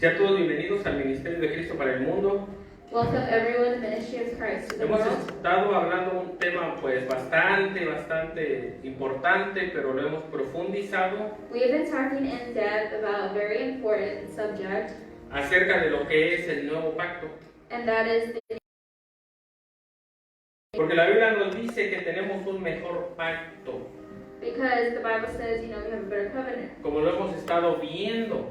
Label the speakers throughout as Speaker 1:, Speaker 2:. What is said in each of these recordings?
Speaker 1: Sean todos bienvenidos al Ministerio de Cristo para el Mundo.
Speaker 2: Welcome everyone to the Ministry of Christ to the
Speaker 1: Hemos
Speaker 2: world.
Speaker 1: estado hablando un tema pues bastante importante, pero lo hemos profundizado
Speaker 2: We have been talking in depth about a very important subject,
Speaker 1: acerca de lo que es el nuevo pacto.
Speaker 2: and that is the
Speaker 1: Porque la Biblia nos dice que tenemos un mejor pacto,
Speaker 2: because the Bible says, we have a better covenant,
Speaker 1: como lo hemos estado viendo.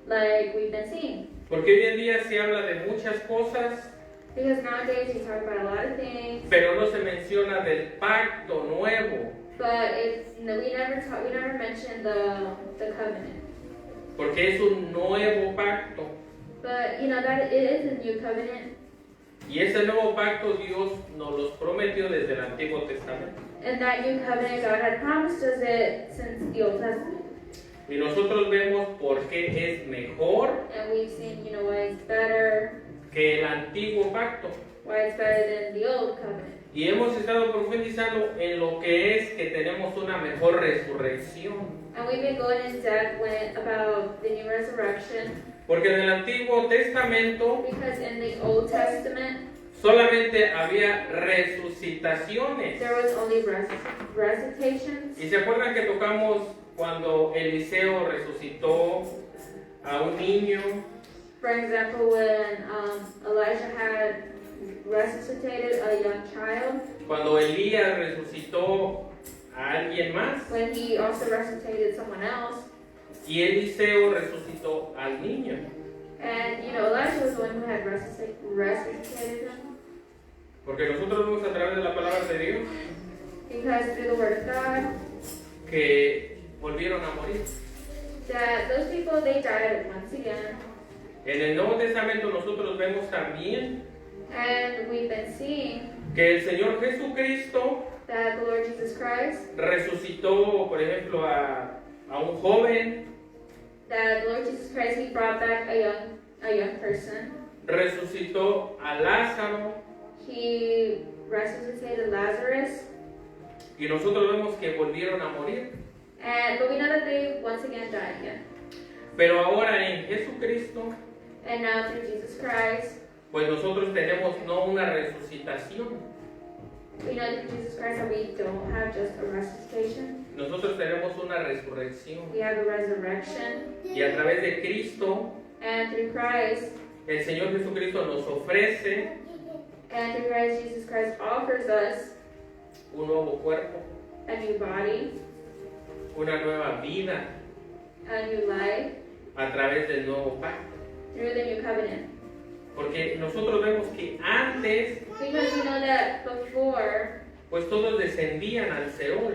Speaker 2: like we've been seeing.
Speaker 1: Porque hoy en día se habla de muchas cosas,
Speaker 2: Because nowadays we talk about a lot of things,
Speaker 1: pero no se menciona del pacto nuevo.
Speaker 2: but we never mention the covenant.
Speaker 1: Porque es un nuevo pacto.
Speaker 2: But that it is a new covenant,
Speaker 1: Y ese nuevo pacto Dios nos los prometió desde el Antiguo Testamento.
Speaker 2: and that new covenant God had promised us it since the Old Testament.
Speaker 1: Y nosotros vemos por qué es mejor
Speaker 2: And we've seen, why it's better,
Speaker 1: que el antiguo pacto.
Speaker 2: why it's better than the old covenant.
Speaker 1: Y hemos estado profundizando en lo que es que tenemos una mejor resurrección.
Speaker 2: And we've been going in depth about the new resurrection,
Speaker 1: Porque en el Antiguo Testamento
Speaker 2: because in the Old Testament
Speaker 1: solamente había resucitaciones.
Speaker 2: there was only recitations.
Speaker 1: Y se acuerdan que tocamos cuando Eliseo resucitó a un niño.
Speaker 2: For example, when Elijah had resuscitated a young child,
Speaker 1: Cuando Elías resucitó a alguien más.
Speaker 2: when he also resuscitated someone else,
Speaker 1: Y Eliseo resucitó al niño.
Speaker 2: and Elijah was the one who had resuscitated him,
Speaker 1: Porque nosotros vemos a través de la palabra de Dios
Speaker 2: because through the word of God,
Speaker 1: que volvieron a morir.
Speaker 2: that those people, they died once again.
Speaker 1: En el Nuevo Testamento nosotros vemos también
Speaker 2: And we've been seeing
Speaker 1: que el Señor Jesucristo
Speaker 2: that the Lord Jesus Christ,
Speaker 1: resucitó, por ejemplo, a un joven,
Speaker 2: that the Lord Jesus Christ, he brought back a young person.
Speaker 1: resucitó a Lázaro,
Speaker 2: He resuscitated Lazarus,
Speaker 1: y nosotros vemos que volvieron a morir.
Speaker 2: but we know that they once again died again.
Speaker 1: Pero ahora en Jesucristo,
Speaker 2: And now through Jesus Christ,
Speaker 1: pues nosotros tenemos no una resucitación,
Speaker 2: we know through Jesus Christ that we don't have just a resuscitation,
Speaker 1: nosotros tenemos una resurrección.
Speaker 2: we have a resurrection.
Speaker 1: Y a través de Cristo,
Speaker 2: And through Christ,
Speaker 1: el Señor Jesucristo nos ofrece
Speaker 2: and through Christ, Jesus Christ offers us
Speaker 1: un nuevo cuerpo,
Speaker 2: a new body,
Speaker 1: una nueva vida
Speaker 2: a new life,
Speaker 1: a través del nuevo pacto.
Speaker 2: through the new covenant.
Speaker 1: Porque nosotros vemos que antes,
Speaker 2: Because we know that before
Speaker 1: pues todos descendían al Seol,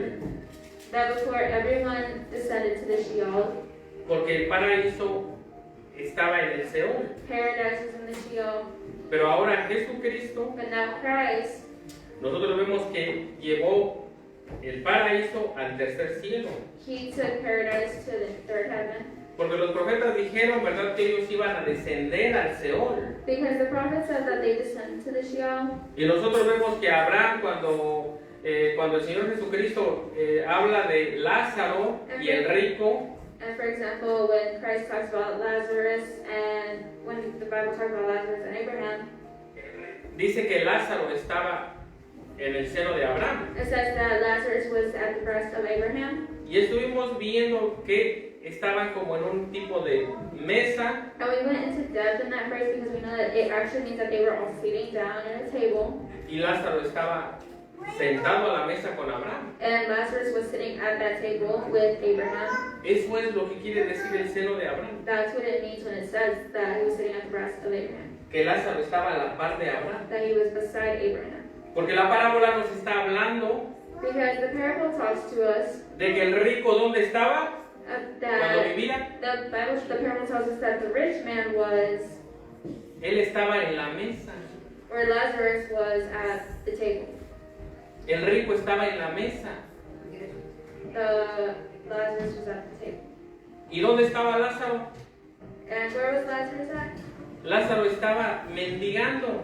Speaker 2: everyone descended to the Sheol,
Speaker 1: porque el paraíso estaba en el Seol.
Speaker 2: paradise was in the Sheol,
Speaker 1: Pero ahora Jesucristo,
Speaker 2: but now Christ,
Speaker 1: nosotros vemos que llevó el paraíso al tercer cielo.
Speaker 2: he took paradise to the third heaven.
Speaker 1: Porque los profetas dijeron, ¿verdad?, que ellos iban a descender al Seol.
Speaker 2: Because the prophet said that they descended to the Sheol.
Speaker 1: Y nosotros vemos que Abraham, cuando el Señor Jesucristo habla de Lázaro y el rico,
Speaker 2: And for example, when Christ talks about Lazarus, and when the Bible talks about Lazarus and Abraham,
Speaker 1: dice que Lázaro estaba en el seno de Abraham.
Speaker 2: it says that Lazarus was at the breast of Abraham.
Speaker 1: Y estuvimos viendo que estaban como en un tipo de mesa,
Speaker 2: And we went into depth in that phrase because we know that it actually means that they were all sitting down at a table,
Speaker 1: y Lázaro estaba sentado a la mesa con Abraham.
Speaker 2: and Lazarus was sitting at that table with Abraham.
Speaker 1: Eso es lo que quiere decir el seno de Abraham,
Speaker 2: That's what it means when it says that he was sitting at the breast of Abraham,
Speaker 1: que Lázaro estaba a la par de Abraham.
Speaker 2: that he was beside Abraham.
Speaker 1: Porque la parábola nos está hablando
Speaker 2: Because the parable talks to us
Speaker 1: de que el rico, ¿dónde estaba? Cuando
Speaker 2: that
Speaker 1: vivía,
Speaker 2: the parable tells us that the rich man was,
Speaker 1: él estaba en la mesa.
Speaker 2: or Lazarus was at the table.
Speaker 1: El rico estaba en la mesa.
Speaker 2: Lazarus was at the table.
Speaker 1: ¿Y dónde estaba Lázaro?
Speaker 2: And where was Lazarus at?
Speaker 1: Lázaro estaba mendigando.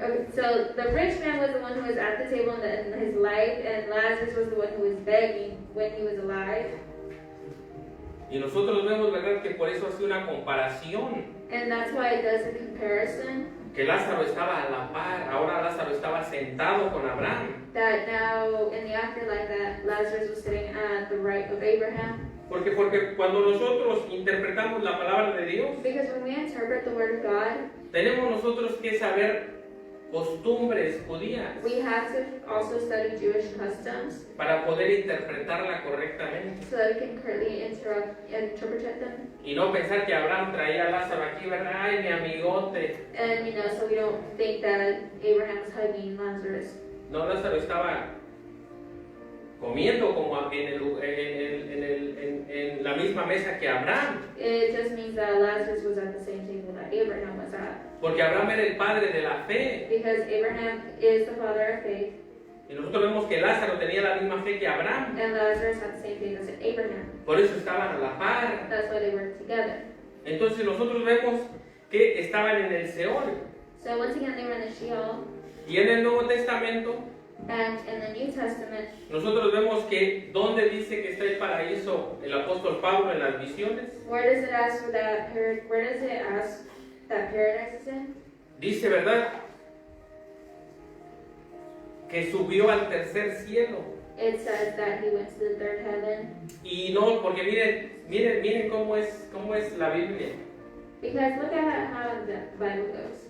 Speaker 2: Okay, so the rich man was the one who was at the table in his life, and Lazarus was the one who was begging when he was alive.
Speaker 1: Y nosotros vemos, ¿verdad?, que por eso hace una comparación.
Speaker 2: And that's why it does a comparison.
Speaker 1: Que Lázaro estaba a la par, ahora Lázaro estaba sentado con Abraham.
Speaker 2: That now in the afterlife that Lazarus was sitting at the right of Abraham.
Speaker 1: Porque cuando nosotros interpretamos la palabra de Dios,
Speaker 2: Because when we interpret the word of God,
Speaker 1: tenemos nosotros que saber costumbres judías
Speaker 2: we have to also study Jewish customs
Speaker 1: para poder interpretarla correctamente.
Speaker 2: so that we can correctly interpret them.
Speaker 1: Y no pensar que Abraham traía a Lázaro aquí, ¿verdad? Ay, mi amigote.
Speaker 2: And so we don't think that Abraham was hugging Lazarus.
Speaker 1: No, Lázaro estaba comiendo como en la misma mesa que Abraham.
Speaker 2: It just means that Lazarus was at the same table that Abraham was at.
Speaker 1: Porque Abraham era el padre de la fe.
Speaker 2: Because Abraham is the father of faith,
Speaker 1: Y nosotros vemos que Lázaro tenía la misma fe que Abraham.
Speaker 2: and Lazarus had the same faith as Abraham.
Speaker 1: Por eso estaban a la par.
Speaker 2: That's why they worked together.
Speaker 1: Entonces nosotros vemos que estaban en el Seol.
Speaker 2: So once again, they were in the Sheol,
Speaker 1: Y en el Nuevo Testamento
Speaker 2: and in the New Testament,
Speaker 1: nosotros vemos que donde dice que está el paraíso el apóstol Pablo en las visiones.
Speaker 2: where does it ask for that? Where does it ask that paradise is in?
Speaker 1: Dice, ¿verdad?, que subió al tercer cielo.
Speaker 2: It says that he went to the third heaven.
Speaker 1: Y no, porque miren cómo es la Biblia.
Speaker 2: Because look at how the Bible goes.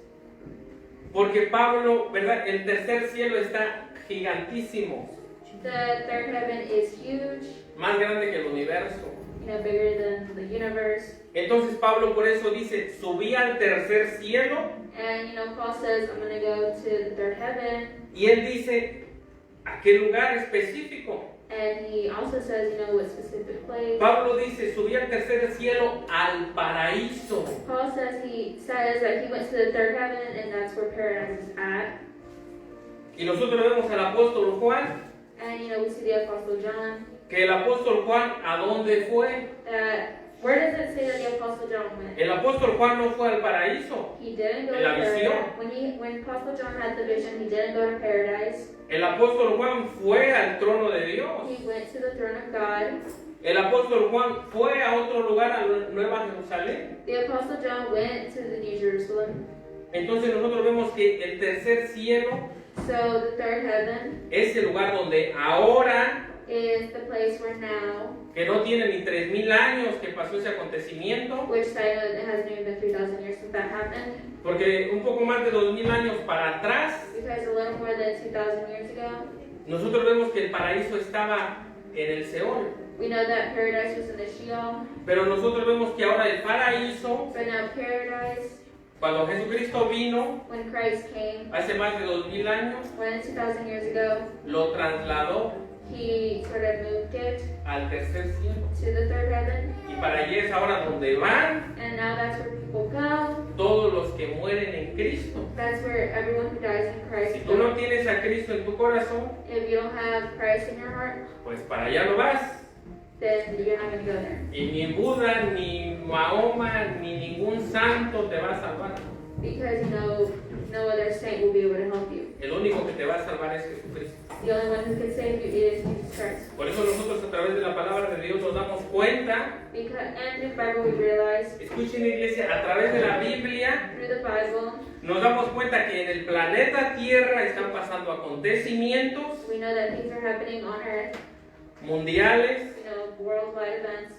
Speaker 1: Porque Pablo, ¿verdad?, el tercer cielo está gigantísimo,
Speaker 2: The third heaven is huge,
Speaker 1: más grande que el universo.
Speaker 2: bigger than the universe.
Speaker 1: Entonces Pablo por eso dice, subí al tercer cielo,
Speaker 2: And Paul says, I'm going to go to the third heaven.
Speaker 1: y él dice, ¿a qué lugar específico?
Speaker 2: And he also says, what specific place.
Speaker 1: Pablo dice, subí al tercer cielo, al paraíso.
Speaker 2: Paul says that he went to the third heaven, and that's where paradise is at.
Speaker 1: Y nosotros vemos al apóstol Juan,
Speaker 2: And we see the Apostle John.
Speaker 1: que el apóstol Juan, ¿a dónde fue?
Speaker 2: Where does it say that the Apostle John went?
Speaker 1: El apóstol Juan no fue al paraíso.
Speaker 2: He didn't go
Speaker 1: En
Speaker 2: to
Speaker 1: la visión.
Speaker 2: paradise. When Apostle John had the vision, he didn't go to paradise.
Speaker 1: El apóstol Juan fue al trono de Dios.
Speaker 2: He went to the throne of God.
Speaker 1: El apóstol Juan fue a otro lugar, a Nueva Jerusalén.
Speaker 2: The Apostle John went to the New Jerusalem.
Speaker 1: Entonces nosotros vemos que el tercer cielo
Speaker 2: So the third heaven
Speaker 1: es el lugar donde ahora,
Speaker 2: is the place where now,
Speaker 1: que no tiene ni 3000 años que pasó ese acontecimiento,
Speaker 2: which I know it hasn't even been 3,000 years since that happened,
Speaker 1: porque un poco más de 2000 años para atrás,
Speaker 2: because a little more than 2,000 years ago,
Speaker 1: nosotros vemos que el paraíso estaba en el Seol.
Speaker 2: we know that paradise was in the Sheol,
Speaker 1: Pero nosotros vemos que ahora el paraíso,
Speaker 2: but now paradise,
Speaker 1: cuando Jesucristo vino
Speaker 2: when Christ came,
Speaker 1: hace más de 2000 años,
Speaker 2: when 2,000 years ago,
Speaker 1: lo trasladó
Speaker 2: he sort of moved it
Speaker 1: al tercer cielo.
Speaker 2: to the third heaven,
Speaker 1: Y para allí es ahora donde van
Speaker 2: and now that's where people go.
Speaker 1: todos los que mueren en Cristo.
Speaker 2: That's where everyone who dies in Christ
Speaker 1: Si tú no
Speaker 2: goes.
Speaker 1: tienes a Cristo en tu corazón,
Speaker 2: If you don't have Christ in your heart,
Speaker 1: pues para allá no vas.
Speaker 2: then you're not going to go there.
Speaker 1: Y ni Buda, ni Mahoma, ni ningún santo te va a salvar.
Speaker 2: Because no other saint will be able to help you.
Speaker 1: El único que te va a salvar es Jesucristo.
Speaker 2: The only one who can save you is Jesus Christ.
Speaker 1: Por eso nosotros a través de la palabra de Dios nos damos cuenta,
Speaker 2: And in the Bible we realize,
Speaker 1: escuchen iglesia, a través de la Biblia
Speaker 2: through the Bible,
Speaker 1: nos damos cuenta que en el planeta Tierra están pasando acontecimientos
Speaker 2: we know that things are happening on earth,
Speaker 1: mundiales,
Speaker 2: worldwide events.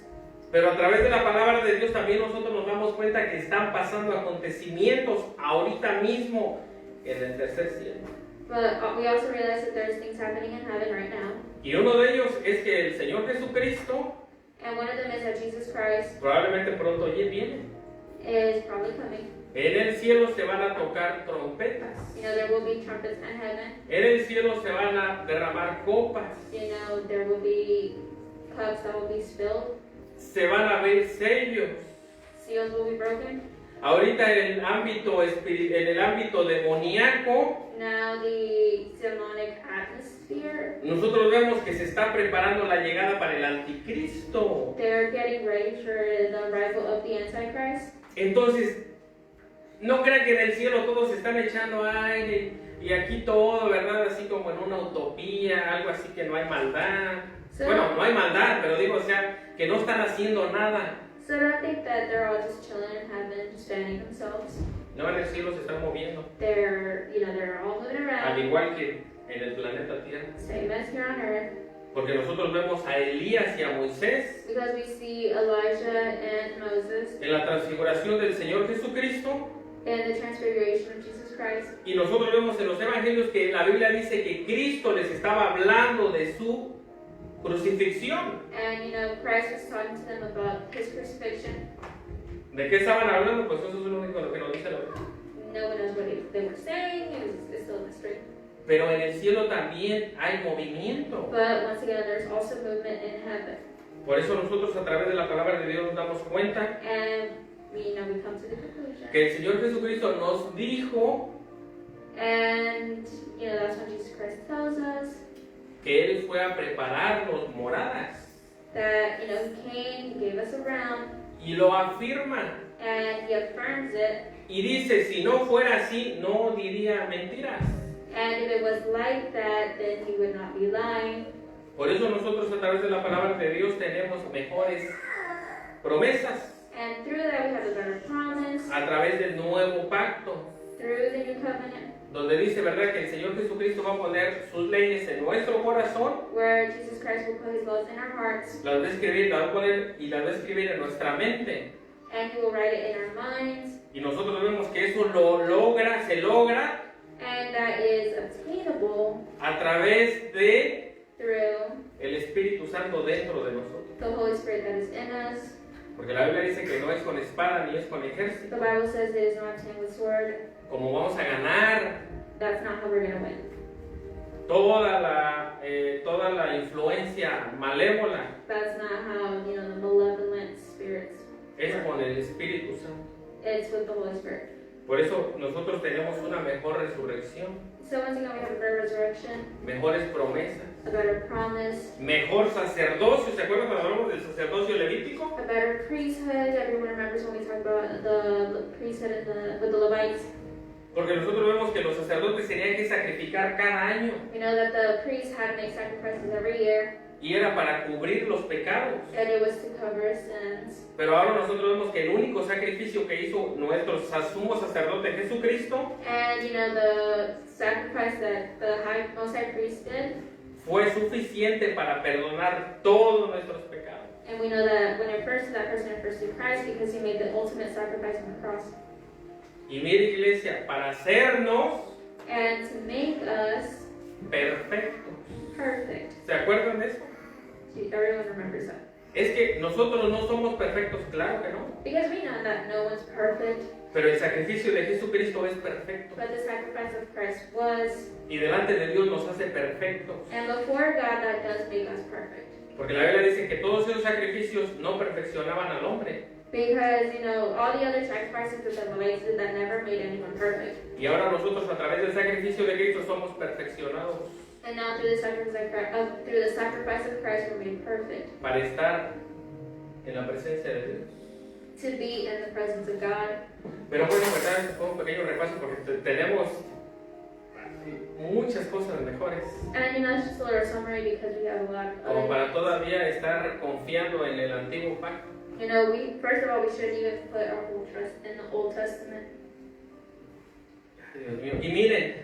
Speaker 1: pero a través de la palabra de Dios también nosotros nos damos cuenta que están pasando acontecimientos ahorita mismo en el tercer cielo.
Speaker 2: But we also realize that there's things happening in heaven right now.
Speaker 1: Y uno de ellos es que el Señor Jesucristo
Speaker 2: And one of them is that Jesus Christ
Speaker 1: probablemente pronto viene.
Speaker 2: is probably coming.
Speaker 1: En el cielo se van a tocar trompetas.
Speaker 2: There will be trumpets in heaven.
Speaker 1: En el cielo se van a derramar copas.
Speaker 2: There will be cups that will be spilled.
Speaker 1: Se van a ver sellos.
Speaker 2: Seals will be broken.
Speaker 1: Ahorita en el ámbito demoníaco,
Speaker 2: Now the demonic atmosphere,
Speaker 1: nosotros vemos que se está preparando la llegada para el anticristo.
Speaker 2: they're getting ready for the arrival of the Antichrist.
Speaker 1: Entonces, no crean que en el cielo todos están echando aire y aquí todo, ¿verdad? Así como en una utopía, algo así que no hay maldad.
Speaker 2: So,
Speaker 1: Bueno, no hay maldad, pero digo, o sea, que no están haciendo nada.
Speaker 2: so don't think that they're all just chilling in heaven, just fanning themselves.
Speaker 1: No, en el cielo se están moviendo.
Speaker 2: They're all moving
Speaker 1: Al
Speaker 2: around,
Speaker 1: igual que en el planeta Tierra.
Speaker 2: same as here on earth.
Speaker 1: Porque nosotros vemos a Elías y a Moisés
Speaker 2: Because we see Elijah and Moses
Speaker 1: en la transfiguración del Señor Jesucristo.
Speaker 2: and the transfiguration of Jesus Christ.
Speaker 1: Y nosotros vemos en los evangelios que la Biblia dice que Cristo les estaba hablando de su crucifixión.
Speaker 2: And Christ was talking to them about his crucifixion.
Speaker 1: ¿De qué estaban hablando? Pues eso es lo único que nos dice la Biblia.
Speaker 2: No one knows what they were saying, it's still a mystery.
Speaker 1: Pero en el cielo también hay movimiento.
Speaker 2: But once again, there's also movement in heaven.
Speaker 1: Por eso nosotros a través de la palabra de Dios nos damos cuenta
Speaker 2: And we come to the conclusion.
Speaker 1: que el Señor Jesucristo nos dijo
Speaker 2: And that's when Jesus Christ tells us
Speaker 1: que Él fue a prepararnos moradas.
Speaker 2: that he came, he gave us a realm,
Speaker 1: Y lo afirma.
Speaker 2: and he affirms it.
Speaker 1: Y dice, si no fuera así, no diría mentiras.
Speaker 2: And if it was like that, then he would not be lying.
Speaker 1: Por eso nosotros a través de la palabra de Dios tenemos mejores promesas.
Speaker 2: And through that, we have a better promise.
Speaker 1: A través del nuevo pacto.
Speaker 2: Through the new covenant,
Speaker 1: Donde dice, ¿verdad?, que el Señor Jesucristo va a poner sus leyes en nuestro corazón.
Speaker 2: where Jesus Christ will put his laws in our hearts,
Speaker 1: Las va a escribir, las va a poner y las va a escribir en nuestra mente.
Speaker 2: and he will write it in our minds,
Speaker 1: Y nosotros vemos que eso se logra
Speaker 2: and that is obtainable
Speaker 1: a través de
Speaker 2: through
Speaker 1: el Espíritu Santo dentro de nosotros.
Speaker 2: the Holy Spirit that is in us.
Speaker 1: Porque la Biblia dice que no es con espada ni es con
Speaker 2: The
Speaker 1: ejército.
Speaker 2: Bible says it is not obtained with sword.
Speaker 1: Como vamos a ganar
Speaker 2: That's not how we're going to win.
Speaker 1: toda la influencia malévola,
Speaker 2: That's not how, the malevolent spirits
Speaker 1: es
Speaker 2: work.
Speaker 1: con el Espíritu Santo.
Speaker 2: It's with the Holy Spirit.
Speaker 1: Por eso nosotros tenemos una mejor resurrección,
Speaker 2: So once again, we have a better resurrection,
Speaker 1: mejores promesas,
Speaker 2: a better promise,
Speaker 1: mejor sacerdocio. ¿Se acuerdan cuando hablamos del sacerdocio levítico?
Speaker 2: a better priesthood. Everyone remembers when we talk about the priesthood with the Levites.
Speaker 1: Porque nosotros vemos que los sacerdotes tenían que sacrificar cada año
Speaker 2: We know that the priests had to make sacrifices every year,
Speaker 1: y era para cubrir los pecados.
Speaker 2: and it was to cover sins.
Speaker 1: Pero ahora nosotros vemos que el único sacrificio que hizo nuestro sumo sacerdote Jesucristo
Speaker 2: And the sacrifice that the Most High Priest did,
Speaker 1: fue suficiente para perdonar todos nuestros pecados.
Speaker 2: and we know that when it refers to that person, it refers to Christ because he made the ultimate sacrifice on the cross.
Speaker 1: Y mire, iglesia, para hacernos
Speaker 2: And to make us
Speaker 1: perfectos.
Speaker 2: perfect.
Speaker 1: ¿Se acuerdan de eso?
Speaker 2: Everyone remembers that.
Speaker 1: Es que nosotros no somos perfectos, claro que no.
Speaker 2: Because we know that no one's perfect,
Speaker 1: Pero el sacrificio de Jesucristo es perfecto.
Speaker 2: but the sacrifice of Christ was.
Speaker 1: Y delante de Dios nos hace perfectos.
Speaker 2: And before God, that does make us perfect.
Speaker 1: Porque la Biblia dice que todos esos sacrificios no perfeccionaban al hombre.
Speaker 2: Because, all the other sacrifices that the Levites did, that never made anyone perfect.
Speaker 1: Y ahora nosotros a través del sacrificio de Cristo somos perfeccionados
Speaker 2: And now through the sacrifice of Christ, we're made perfect.
Speaker 1: para estar en la presencia de Dios.
Speaker 2: To be in the presence of God.
Speaker 1: Pero bueno, ¿verdad? Este fue un pequeño repaso porque tenemos muchas cosas mejores.
Speaker 2: And it's just a little summary because we have a lot of
Speaker 1: Como
Speaker 2: other.
Speaker 1: para todavía estar confiando en el antiguo pacto.
Speaker 2: First of all, we shouldn't even put our whole trust in the Old Testament.
Speaker 1: Dios mío. Y miren,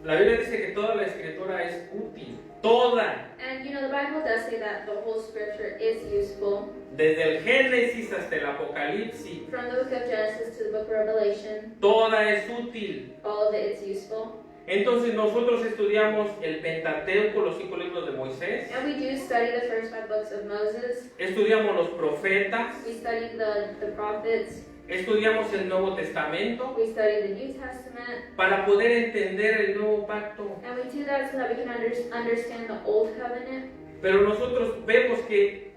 Speaker 1: la Biblia dice que toda la escritura es útil. Toda.
Speaker 2: And the Bible does say that the whole scripture is useful.
Speaker 1: Desde el Génesis hasta el Apocalipsis.
Speaker 2: From the book of Genesis to the book of Revelation,
Speaker 1: Toda es útil.
Speaker 2: all of it is useful.
Speaker 1: Entonces nosotros estudiamos el Pentateuco, los 5 libros de Moisés.
Speaker 2: And we do study the first 5 books of Moses.
Speaker 1: Estudiamos los profetas.
Speaker 2: We study the prophets.
Speaker 1: Estudiamos el Nuevo Testamento
Speaker 2: We study the New Testament.
Speaker 1: para poder entender el nuevo pacto.
Speaker 2: And we do that so that we can understand the Old Covenant.
Speaker 1: Pero nosotros vemos que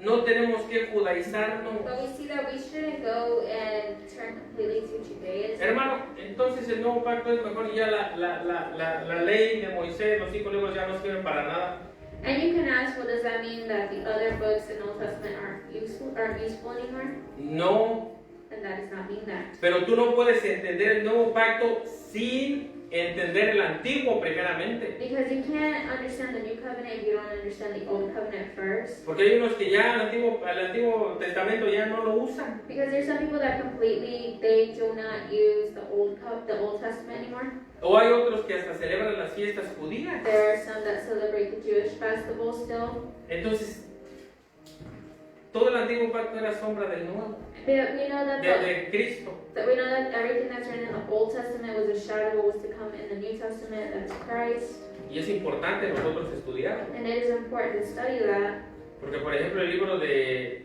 Speaker 1: no tenemos que judaizarnos.
Speaker 2: But we see that we shouldn't go and turn completely to Judaism.
Speaker 1: Hermano, entonces el nuevo pacto es mejor y ya la ley de Moisés, los 5 libros ya no sirven para nada.
Speaker 2: And you can ask, well, does that mean that the other books in the Old Testament aren't useful anymore?
Speaker 1: No,
Speaker 2: And that does not mean that.
Speaker 1: pero tú no puedes entender el nuevo pacto sin entender el antiguo primeramente.
Speaker 2: Because you can't understand the new covenant if you don't understand the old covenant first.
Speaker 1: Porque hay unos que ya al Antiguo Testamento ya no lo usan.
Speaker 2: Because there's some people that completely, they do not use the Old Testament anymore.
Speaker 1: O hay otros que hasta celebran las fiestas judías.
Speaker 2: There are some that celebrate the Jewish festivals still.
Speaker 1: Entonces, todo el Antiguo Pacto era sombra del Nuevo,
Speaker 2: But we know that
Speaker 1: de Cristo.
Speaker 2: we know that everything that's written in the Old Testament was a shadow of what was to come in the New Testament, that's Christ.
Speaker 1: Y es importante nosotros estudiarlo.
Speaker 2: And it is important to study that.
Speaker 1: Porque, por ejemplo, el libro de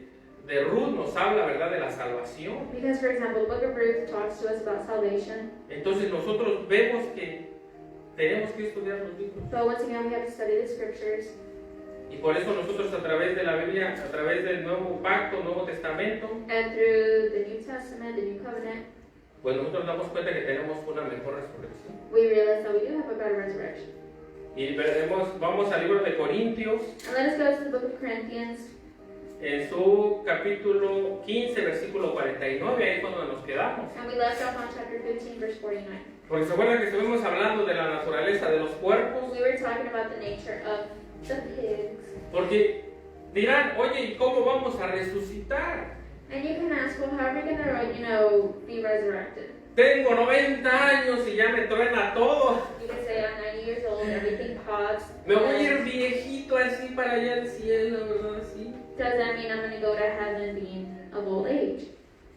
Speaker 1: Ruth nos habla, ¿verdad?, de la salvación.
Speaker 2: Because, for example, the book of Ruth talks to us about salvation.
Speaker 1: Entonces nosotros vemos que tenemos que estudiar los libros.
Speaker 2: But once again, we have to study the scriptures.
Speaker 1: Y por eso nosotros a través de la Biblia, a través del Nuevo Pacto, Nuevo Testamento,
Speaker 2: And through the New Testament, the New Covenant,
Speaker 1: pues nosotros nos damos cuenta que tenemos una mejor resurrección.
Speaker 2: we realize that we do have a better resurrection.
Speaker 1: Y vamos al libro de Corintios,
Speaker 2: And let us go to the book of Corinthians,
Speaker 1: en su capítulo 15, versículo 49, ahí es donde nos quedamos.
Speaker 2: and we left off on chapter 15, verse 49.
Speaker 1: Porque se acuerdan que estuvimos hablando de la naturaleza de los cuerpos.
Speaker 2: We were talking about the nature of the pigs.
Speaker 1: Porque dirán, oye, ¿y cómo vamos a resucitar?
Speaker 2: And you can ask, well, how are we going to, be resurrected?
Speaker 1: Tengo 90 años y ya me truena todo.
Speaker 2: You can say, I'm 90 years old, everything pops.
Speaker 1: Me voy a ir viejito así para allá al cielo, ¿verdad? Así.
Speaker 2: Does that mean I'm going to go to heaven being of old age?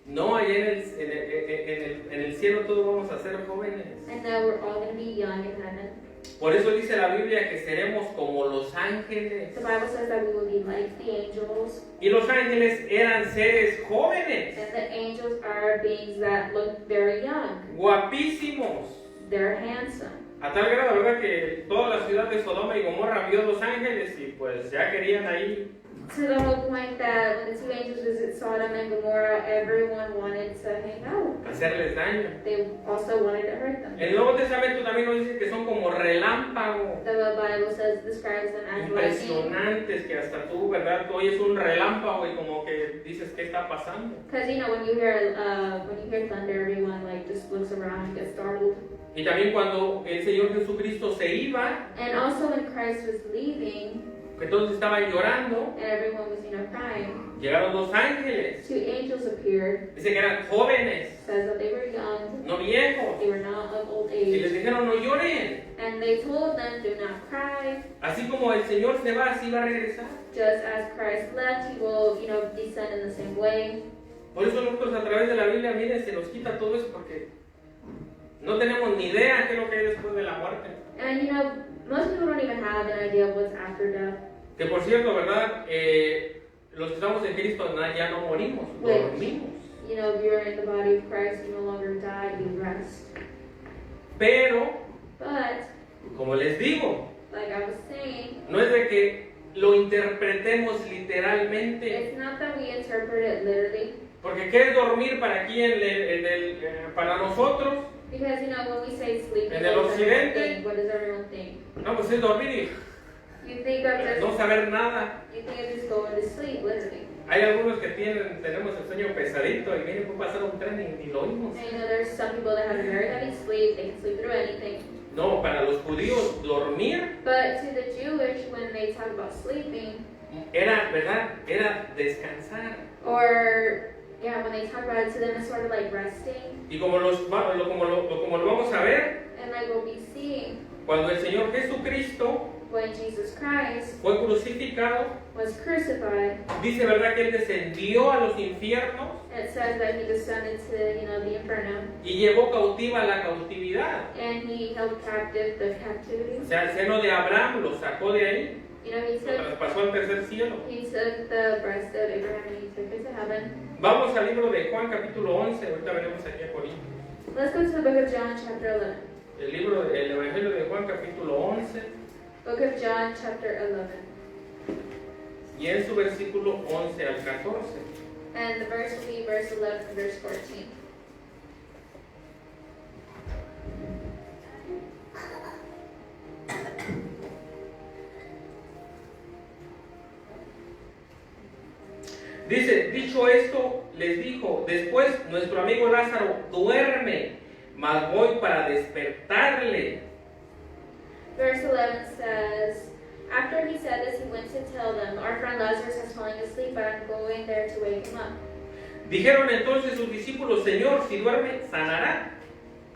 Speaker 1: No, allá en el cielo todos vamos a ser jóvenes.
Speaker 2: And now we're all going to be young in heaven.
Speaker 1: Por eso dice la Biblia que seremos como los ángeles.
Speaker 2: The Bible says that we will be like the angels.
Speaker 1: Y los ángeles eran seres jóvenes,
Speaker 2: And the angels are beings that look very young.
Speaker 1: guapísimos.
Speaker 2: They're handsome.
Speaker 1: A tal grado, ¿verdad?, que toda la ciudad de Sodoma y Gomorra vio los ángeles y pues ya querían ahí.
Speaker 2: To the whole point that when the two angels visit Sodom and Gomorrah, everyone wanted to hang out.
Speaker 1: Hacerles daño.
Speaker 2: They also wanted to hurt them.
Speaker 1: El Nuevo Testamento también nos dice que son como relámpagos,
Speaker 2: The Bible describes them as lightning.
Speaker 1: impresionantes, que hasta tú, ¿verdad?, tú oyes un relámpago y como que dices, ¿qué está pasando?
Speaker 2: Because when you hear thunder, everyone like just looks around and gets startled.
Speaker 1: Y también cuando el Señor Jesucristo se iba,
Speaker 2: And also when Christ was leaving,
Speaker 1: que todos estaban llorando,
Speaker 2: and everyone was crying,
Speaker 1: llegaron dos ángeles.
Speaker 2: two angels appeared.
Speaker 1: Dice que eran jóvenes,
Speaker 2: Says that they were young,
Speaker 1: no viejos.
Speaker 2: they were not of old
Speaker 1: Y les
Speaker 2: age,
Speaker 1: dijeron, no lloren.
Speaker 2: and they told them, do not cry.
Speaker 1: Así como el Señor se va, así va a regresar.
Speaker 2: Just as Christ left, he will, descend in the same way.
Speaker 1: Por eso nosotros a través de la Biblia, miren, se nos quita todo eso porque no tenemos ni idea qué es lo que hay después de la muerte.
Speaker 2: And most people don't even have an idea of what's after death.
Speaker 1: Que por cierto, ¿verdad? Los que estamos en Cristo ya no morimos, dormimos.
Speaker 2: If you're in the body of Christ, you no longer die, you rest.
Speaker 1: Pero,
Speaker 2: But,
Speaker 1: como les digo,
Speaker 2: like I was saying,
Speaker 1: no es de que lo interpretemos literalmente.
Speaker 2: it's not that we interpret it literally.
Speaker 1: Porque ¿qué es dormir para aquí para nosotros?
Speaker 2: Because, when we say sleep,
Speaker 1: En el occidente,
Speaker 2: what does everyone think?
Speaker 1: no, pues es dormir
Speaker 2: You think of
Speaker 1: y
Speaker 2: just,
Speaker 1: no saber nada.
Speaker 2: you think of just going to sleep, literally.
Speaker 1: Hay algunos que tenemos el sueño pesadito y viene por pasar un tren y ni lo oímos.
Speaker 2: And, there's some people that have a very heavy sleep, they can sleep through anything.
Speaker 1: No, para los judíos dormir
Speaker 2: But to the Jewish, when they talk about sleeping,
Speaker 1: era, ¿verdad? Era descansar.
Speaker 2: or when they talk about it to them, it's sort of like resting.
Speaker 1: Y como lo vamos a ver,
Speaker 2: And like we'll be seeing,
Speaker 1: cuando el Señor Jesucristo
Speaker 2: when Jesus Christ
Speaker 1: fue crucificado,
Speaker 2: was crucified,
Speaker 1: dice, ¿verdad?, que Él descendió a los infiernos
Speaker 2: it says that he descended to, the inferno,
Speaker 1: y llevó cautiva la cautividad.
Speaker 2: and he held captive the captivity.
Speaker 1: O sea, el seno de Abraham lo sacó de ahí,
Speaker 2: He
Speaker 1: lo
Speaker 2: took
Speaker 1: traspasó al tercer cielo.
Speaker 2: the breast of Abraham and he took it to heaven.
Speaker 1: Vamos al libro de Juan capítulo 11, ahorita veremos aquí a Corintios.
Speaker 2: Let's go to the book of John, chapter 11.
Speaker 1: El Evangelio de Juan capítulo 11
Speaker 2: Book of John, chapter 11.
Speaker 1: y en su versículo 11 al 14.
Speaker 2: And the verse will be verse 11 and verse 14.
Speaker 1: Dice, dicho esto, les dijo, después nuestro amigo Lázaro duerme, mas voy para despertarle.
Speaker 2: Verse 11 says, after he said this, he went to tell them, our friend Lazarus is falling asleep, but I'm going there to wake him up.
Speaker 1: Dijeron entonces sus discípulos, Señor, si duerme, sanará.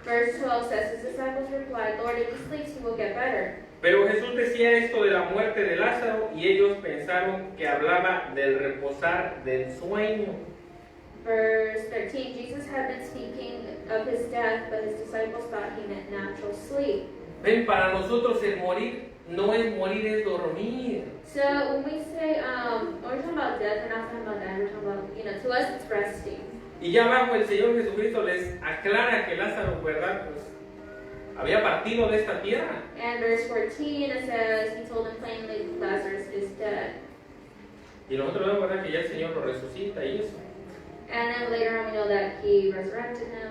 Speaker 2: Verse 12 says, his disciples replied, Lord, if he sleeps, he will get better.
Speaker 1: Pero Jesús decía esto de la muerte de Lázaro y ellos pensaron que hablaba del reposar del sueño.
Speaker 2: Verse 13, Jesus had been speaking of his death, but his disciples thought he meant natural sleep.
Speaker 1: Ven, para nosotros el morir no es morir, es dormir.
Speaker 2: So when we say, when we're talking about death, we're not talking about that, we're talking about, to us it's resting.
Speaker 1: Y ya abajo el Señor Jesucristo les aclara que Lázaro, ¿verdad? Pues había partido de esta tierra.
Speaker 2: And verse 14, it says, he told them plainly, Lazarus is dead.
Speaker 1: Y nosotros vemos, ¿verdad?, que ya el Señor lo resucita y eso.
Speaker 2: And then later on we know that he resurrected him.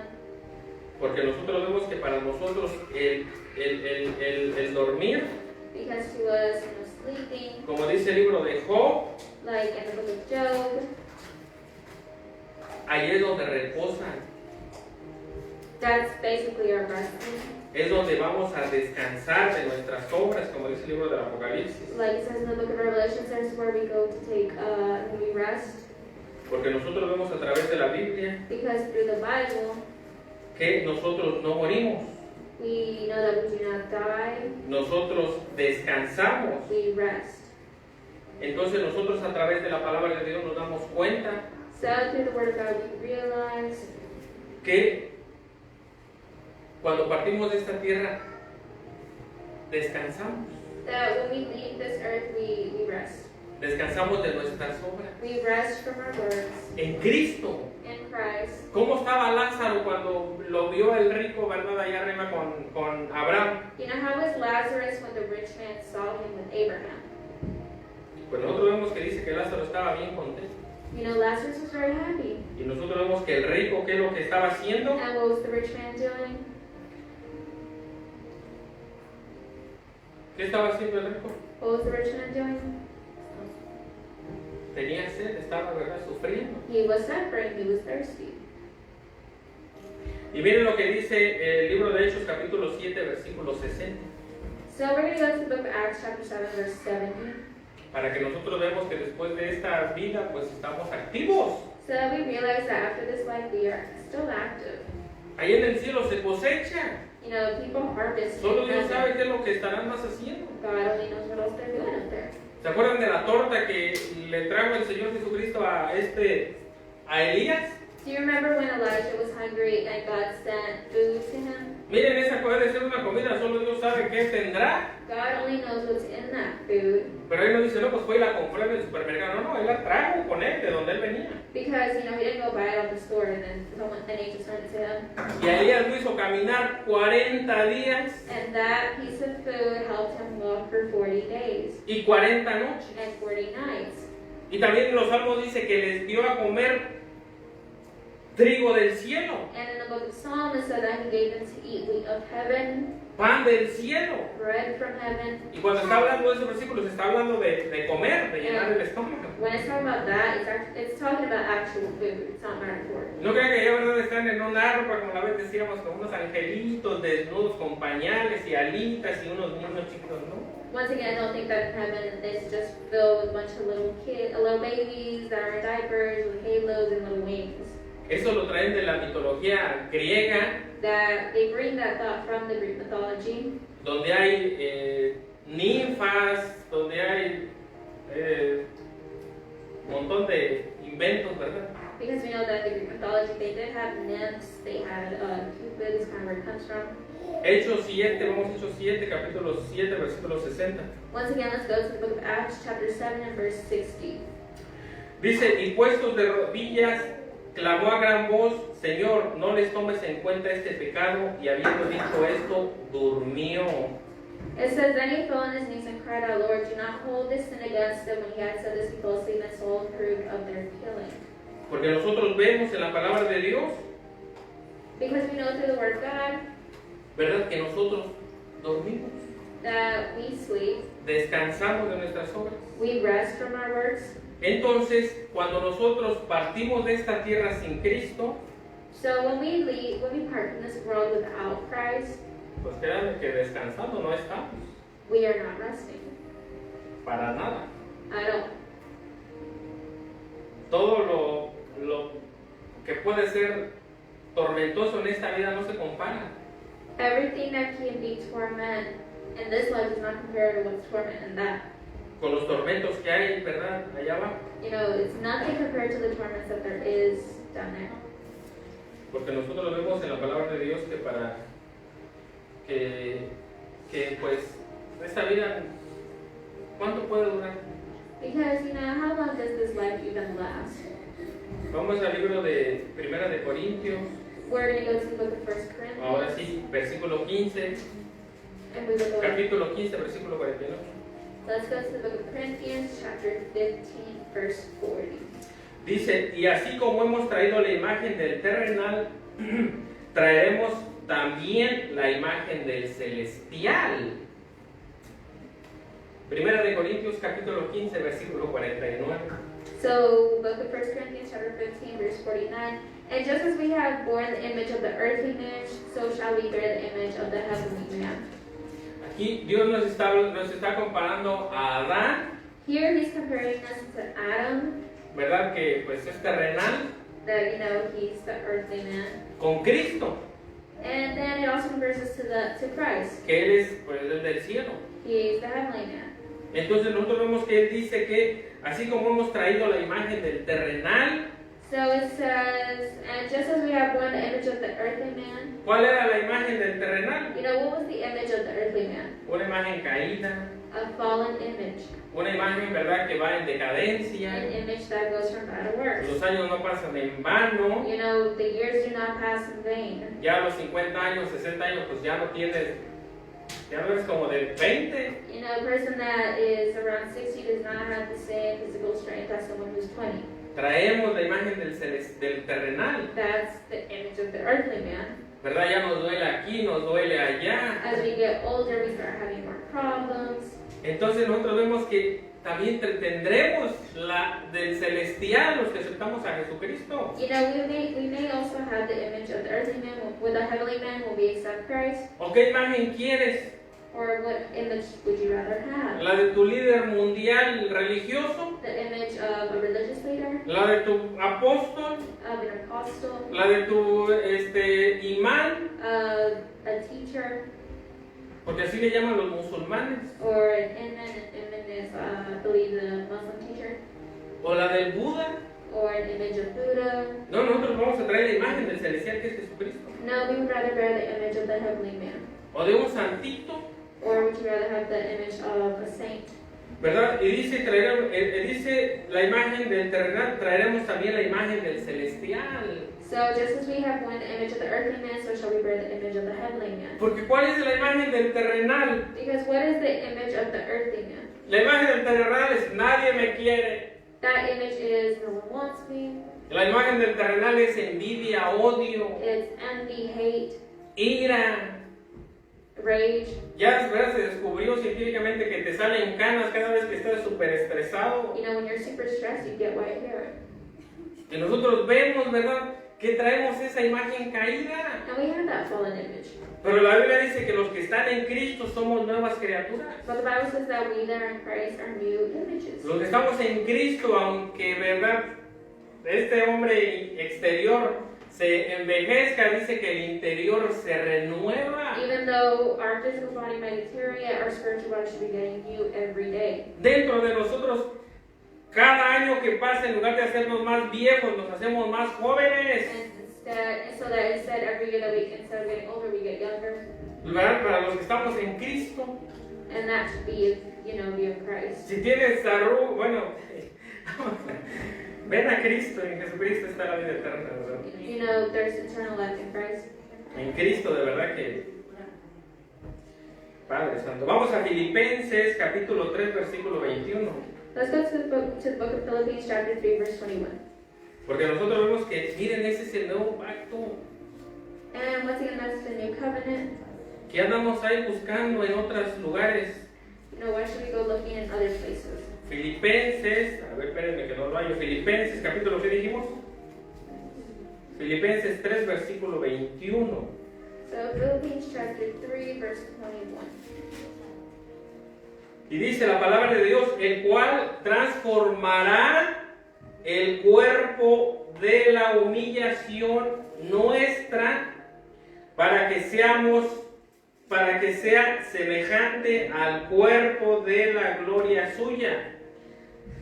Speaker 1: Porque nosotros vemos que para nosotros el dormir,
Speaker 2: Because he was, sleeping,
Speaker 1: como dice el libro de Job,
Speaker 2: like in the book of Job,
Speaker 1: ahí es donde reposan.
Speaker 2: that's basically our resting.
Speaker 1: Es donde vamos a descansar de nuestras obras, como dice el libro del Apocalipsis.
Speaker 2: Like it says in the book of Revelation, that's where we go to take, we rest.
Speaker 1: Porque nosotros vemos a través de la Biblia
Speaker 2: Because through the Bible,
Speaker 1: que nosotros no morimos,
Speaker 2: we know that we do not die,
Speaker 1: nosotros descansamos.
Speaker 2: we rest.
Speaker 1: Entonces nosotros a través de la palabra de Dios nos damos cuenta
Speaker 2: So through the Word of God, we realize
Speaker 1: que cuando partimos de esta tierra, descansamos.
Speaker 2: that when we leave this earth, we rest.
Speaker 1: Descansamos de nuestras obras.
Speaker 2: We rest from our works
Speaker 1: En Cristo.
Speaker 2: in Christ.
Speaker 1: ¿Cómo estaba Lázaro cuando lo vio el rico, verdad, allá arriba con Abraham?
Speaker 2: You know, how was Lazarus when the rich man saw him with Abraham?
Speaker 1: Pues nosotros vemos que dice que Lázaro estaba bien contento.
Speaker 2: You know, Lazarus was very happy.
Speaker 1: Y nosotros vemos que el rico, ¿qué es lo que estaba haciendo?
Speaker 2: And what was the rich man doing?
Speaker 1: ¿Qué estaba haciendo el rico?
Speaker 2: What was the rich man doing?
Speaker 1: Tenía sed, estaba, ¿verdad?, sufriendo.
Speaker 2: He was suffering, he was thirsty.
Speaker 1: Y miren lo que dice el libro de Hechos, capítulo 7, versículo 60.
Speaker 2: So we're going to go to the book of Acts, chapter 7, verse 70.
Speaker 1: Para que nosotros veamos que después de esta vida, pues estamos activos.
Speaker 2: So that we realize that after this life, we are still active.
Speaker 1: Ahí en el cielo se cosecha.
Speaker 2: You know, people harvest.
Speaker 1: Solo
Speaker 2: in
Speaker 1: Dios
Speaker 2: heaven.
Speaker 1: sabe qué es lo que estarán más haciendo.
Speaker 2: God only knows what else they're doing up there.
Speaker 1: ¿Se acuerdan de la torta que le trajo el Señor Jesucristo a Elías?
Speaker 2: Do you remember when Elijah was hungry and God sent food to him?
Speaker 1: Miren, esa puede ser una comida, solo Dios sabe qué tendrá.
Speaker 2: God only knows what's in that food.
Speaker 1: Pero él no dice, no, pues fue y la compré en el supermercado. No, él la trajo con él, de donde él venía.
Speaker 2: Because, he didn't go buy it at the store and then an angel sent it to him.
Speaker 1: Y a Elías lo hizo caminar 40 días
Speaker 2: And that piece of food helped him walk for 40 days
Speaker 1: y 40 noches.
Speaker 2: and 40 nights.
Speaker 1: Y también en los Salmos dice que les dio a comer trigo del cielo,
Speaker 2: And in the book of Psalms, it said that he gave them to eat wheat of heaven,
Speaker 1: pan del cielo.
Speaker 2: bread from heaven.
Speaker 1: Y cuando está hablando de esos versículos, está hablando de comer, de llenar el estómago.
Speaker 2: When it's talking about that, it's talking about actual food. It's not metaphor.
Speaker 1: No crean que ya verdad están en una arpa, como la vez decíamos, con unos angelitos desnudos con pañales y alitas y unos niños chicos, ¿no?
Speaker 2: Once again, I don't think that heaven is just filled with a bunch of little kids, little babies that are in diapers with halos and little wings.
Speaker 1: Eso lo traen de la mitología griega,
Speaker 2: That they bring that thought from the Greek mythology,
Speaker 1: donde hay ninfas, donde hay un montón de inventos, ¿verdad?
Speaker 2: because we know that the Greek mythology, they did have nymphs, they had Cupid, is kind of where it comes from.
Speaker 1: Hechos 7, vamos a Hechos 7, capítulo 7, versículo 60.
Speaker 2: Once again, let's go to the book of Acts, chapter 7 and verse 60.
Speaker 1: Dice, y puestos de rodillas, clamó a gran voz, Señor, no les tomes en cuenta este pecado, y habiendo dicho esto, durmió.
Speaker 2: It says, then he fell on his knees and cried out, Lord, do not hold this sin against them. When he had said this, he fell asleep, and soul approved of their killing.
Speaker 1: Porque nosotros vemos en la palabra de Dios,
Speaker 2: Because we know through the word of God
Speaker 1: ¿verdad?, que nosotros dormimos,
Speaker 2: that we sleep,
Speaker 1: descansamos de nuestras obras.
Speaker 2: we rest from our works.
Speaker 1: Entonces, cuando nosotros partimos de esta tierra sin Cristo,
Speaker 2: So when we leave, when we part from this world without Christ,
Speaker 1: pues créanme que descansando no estamos,
Speaker 2: we are not resting
Speaker 1: para nada.
Speaker 2: at all.
Speaker 1: Todo lo que puede ser tormentoso en esta vida no se compara
Speaker 2: Everything that can be torment in this life is not compared to what's torment in that.
Speaker 1: con los tormentos que hay, ¿verdad? Allá abajo.
Speaker 2: You know, it's nothing compared to the torments that there is down there.
Speaker 1: Porque nosotros vemos en la palabra de Dios que para que pues esta vida, ¿cuánto puede durar?
Speaker 2: Because, you know, how long does this life even last?
Speaker 1: Vamos al libro de Primera de Corintios,
Speaker 2: We're going to go to the book of 1 Corinthians.
Speaker 1: ahora sí, versículo 15,
Speaker 2: And we will go,
Speaker 1: capítulo 15, versículo 49.
Speaker 2: let's go to the book of Corinthians, chapter 15, verse 40.
Speaker 1: Dice, y así como hemos traído la imagen del terrenal, traeremos también la imagen del celestial. Primera de Corintios, capítulo 15, versículo 49.
Speaker 2: So, book of 1 Corinthians, chapter 15, verse 49. And just as we have borne the image of the earthly man, so shall we bear the image of the heavenly man.
Speaker 1: Aquí Dios nos está comparando a Adán,
Speaker 2: Here he's comparing us to Adam,
Speaker 1: ¿verdad? Que pues es terrenal,
Speaker 2: that, you know, he's the earthly man.
Speaker 1: con Cristo,
Speaker 2: And then it also compares us to Christ.
Speaker 1: que Él es pues el del cielo.
Speaker 2: He's the heavenly man.
Speaker 1: Entonces nosotros vemos que Él dice que así como hemos traído la imagen del terrenal,
Speaker 2: So it says, and just as we have borne the image of the earthly man,
Speaker 1: ¿cuál era la imagen del terrenal?
Speaker 2: you know, what was the image of the earthly man?
Speaker 1: Una imagen caída,
Speaker 2: A fallen image.
Speaker 1: una imagen, ¿verdad?, que va en decadencia.
Speaker 2: An image that goes from bad to worse.
Speaker 1: Los años no pasan en vano.
Speaker 2: You know, the years do not pass in vain.
Speaker 1: Ya a los 50 años, 60 años, pues ya no tienes, ya no eres como de 20.
Speaker 2: You know, a person that is around 60 does not have the same physical strength as someone who's 20.
Speaker 1: Traemos la imagen del terrenal,
Speaker 2: That's the image of the earthly man.
Speaker 1: ¿verdad? Ya nos duele aquí, nos duele allá.
Speaker 2: As we get older, we start having more problems.
Speaker 1: Entonces nosotros vemos que también tendremos la del celestial, los que aceptamos a Jesucristo.
Speaker 2: You know, we may also have the image of the earthly man with the heavenly man when we accept Christ.
Speaker 1: ¿O qué imagen quieres?
Speaker 2: Or what image would you rather have?
Speaker 1: ¿La de tu líder mundial religioso?
Speaker 2: The image of a religious leader,
Speaker 1: ¿La de tu apóstol?
Speaker 2: of an apostle,
Speaker 1: ¿La de tu imán?
Speaker 2: of a teacher,
Speaker 1: Porque así le llaman los musulmanes.
Speaker 2: or an imam? Imam is, I believe, the Muslim teacher,
Speaker 1: ¿O la del Buda?
Speaker 2: or an image of Buddha.
Speaker 1: No, nosotros vamos a traer la imagen del celestial que es Jesucristo.
Speaker 2: No, we would rather bear the image of the heavenly man.
Speaker 1: ¿O de un santito?
Speaker 2: Or would you rather have the image of a saint?
Speaker 1: ¿Verdad? Y dice, dice la imagen del terrenal, traeremos también la imagen del celestial.
Speaker 2: So just as we have borne the image of the earthly man, so shall we bear the image of the heavenly man.
Speaker 1: Porque ¿cuál es la imagen del terrenal?
Speaker 2: Because what is the image of the earthly man?
Speaker 1: La imagen del terrenal es nadie me quiere.
Speaker 2: That image is no one wants me.
Speaker 1: La imagen del terrenal es envidia, odio,
Speaker 2: It's envy, hate,
Speaker 1: ira.
Speaker 2: rage.
Speaker 1: Ya ¿verdad? Se descubrió científicamente que te salen canas cada vez que estás súper estresado.
Speaker 2: You know, when you're super stressed, you get white hair.
Speaker 1: Y nosotros vemos, ¿verdad?, que traemos esa imagen caída.
Speaker 2: And we have that fallen image.
Speaker 1: Pero la Biblia dice que los que están en Cristo somos nuevas criaturas.
Speaker 2: But the Bible says that we that are in Christ are new images.
Speaker 1: Los que estamos en Cristo, aunque, ¿verdad?, este hombre exterior se envejezca, dice que el interior se renueva.
Speaker 2: Even though our physical body might deteriorate, our spiritual body should be getting new every day.
Speaker 1: Dentro de nosotros, cada año que pasa, en lugar de hacernos más viejos, nos hacemos más jóvenes.
Speaker 2: And so that instead, every year that instead of getting older, we get younger.
Speaker 1: ¿Verdad? Para los que estamos en Cristo.
Speaker 2: And that should be, you know, be in Christ.
Speaker 1: Si tienes arrugas, bueno, ven a Cristo, en Jesucristo está la vida eterna, ¿verdad?
Speaker 2: You know, there's eternal life in Christ.
Speaker 1: En Cristo, de verdad que... Padre Santo. Vamos a Filipenses, capítulo 3, versículo 21.
Speaker 2: Let's go to the book of Philippians, chapter 3, verse 21.
Speaker 1: Porque nosotros vemos que, miren, ese es el nuevo pacto.
Speaker 2: And once again, that's the new covenant.
Speaker 1: Que andamos ahí buscando en otros lugares.
Speaker 2: You know, why should we go looking in other places?
Speaker 1: Filipenses, a ver, espérenme que no lo hallo. Filipenses, capítulo, ¿qué dijimos? Filipenses 3, versículo 21.
Speaker 2: So Philippians chapter 3, verse 21.
Speaker 1: Y dice la palabra de Dios, el cual transformará el cuerpo de la humillación nuestra para que sea semejante al cuerpo de la gloria suya,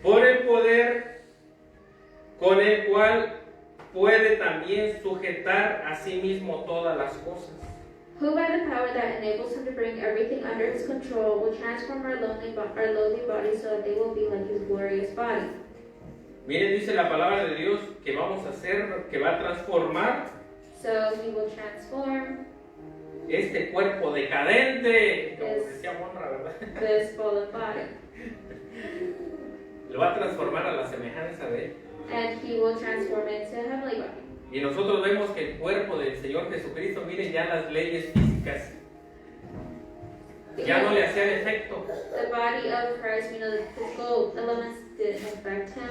Speaker 1: por el poder con el cual puede también sujetar a sí mismo todas las cosas.
Speaker 2: Who by the power that enables him to bring everything under his control will transform our lowly bodies so that they will be like his glorious body.
Speaker 1: Miren, dice la palabra de Dios que vamos a hacer, que va a transformar
Speaker 2: So he will transform
Speaker 1: este cuerpo decadente, como decía Monra, ¿verdad?
Speaker 2: this fallen body.
Speaker 1: Lo va a transformar a la semejanza de él.
Speaker 2: And he will transform it into a heavenly body.
Speaker 1: Y nosotros vemos que el cuerpo del Señor Jesucristo, miren, ya las leyes físicas ya no le hacían efecto.
Speaker 2: The body of Christ, we know that physical elements didn't affect him.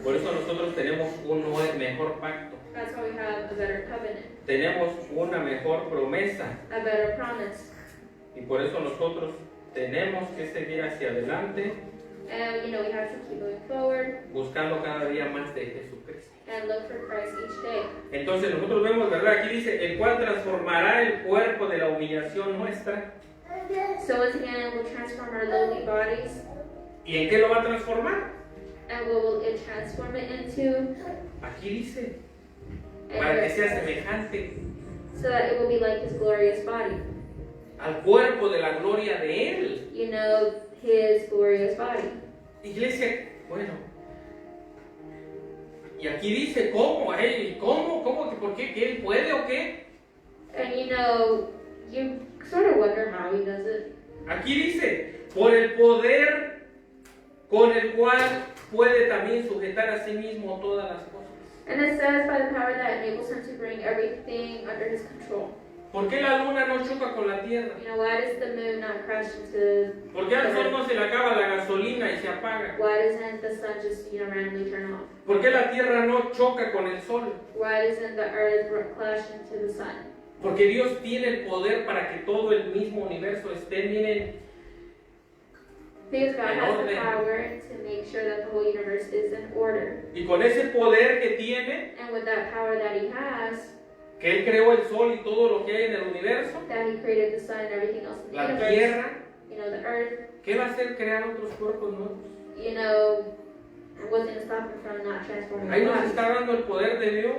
Speaker 1: Por eso nosotros tenemos un mejor pacto.
Speaker 2: That's why we have a better covenant,
Speaker 1: Tenemos una mejor promesa.
Speaker 2: a better promise.
Speaker 1: Y por eso nosotros tenemos que seguir hacia adelante,
Speaker 2: And we have to keep moving forward
Speaker 1: buscando cada día más de Jesucristo.
Speaker 2: and look for Christ each day.
Speaker 1: Entonces nosotros vemos, ¿verdad? Aquí dice, el cual transformará el cuerpo de la humillación nuestra.
Speaker 2: So once again, it will transform our lowly bodies.
Speaker 1: ¿Y en qué lo va a transformar?
Speaker 2: And what will it transform it into?
Speaker 1: Aquí dice,
Speaker 2: And
Speaker 1: para que
Speaker 2: it-
Speaker 1: sea semejante
Speaker 2: so that it will be like his glorious body.
Speaker 1: al cuerpo de la gloria de Él.
Speaker 2: His glorious body.
Speaker 1: Iglesia, bueno, y aquí dice, ¿cómo? ¿Cómo? ¿Por qué? ¿Que Él puede o qué?
Speaker 2: And you sort of wonder how he does it.
Speaker 1: Aquí dice, por el poder con el cual puede también sujetar a sí mismo todas las cosas.
Speaker 2: And it says by the power that enables him to bring everything under his control.
Speaker 1: ¿Por qué la luna no choca con la tierra?
Speaker 2: Why does the moon not crash into
Speaker 1: ¿Por qué al sol no se le acaba la gasolina y se apaga?
Speaker 2: Why doesn't the sun just, randomly turn off?
Speaker 1: ¿Por qué la tierra no choca con el sol?
Speaker 2: Why doesn't the earth clash into the sun?
Speaker 1: Porque Dios tiene el poder para que todo el mismo universo esté, miren,
Speaker 2: Because God
Speaker 1: En
Speaker 2: has the
Speaker 1: orden.
Speaker 2: power to make sure that the whole universe is in order.
Speaker 1: y con ese poder que tiene,
Speaker 2: And with that power that he has,
Speaker 1: que Él creó el sol y todo lo que hay en el universo,
Speaker 2: that he created the sun and everything else in the
Speaker 1: la
Speaker 2: universe,
Speaker 1: tierra,
Speaker 2: the earth,
Speaker 1: ¿qué va a hacer? Crear otros cuerpos nuevos.
Speaker 2: what's going to stop him from not transforming
Speaker 1: Ahí
Speaker 2: the
Speaker 1: nos
Speaker 2: body?
Speaker 1: está dando el poder de Dios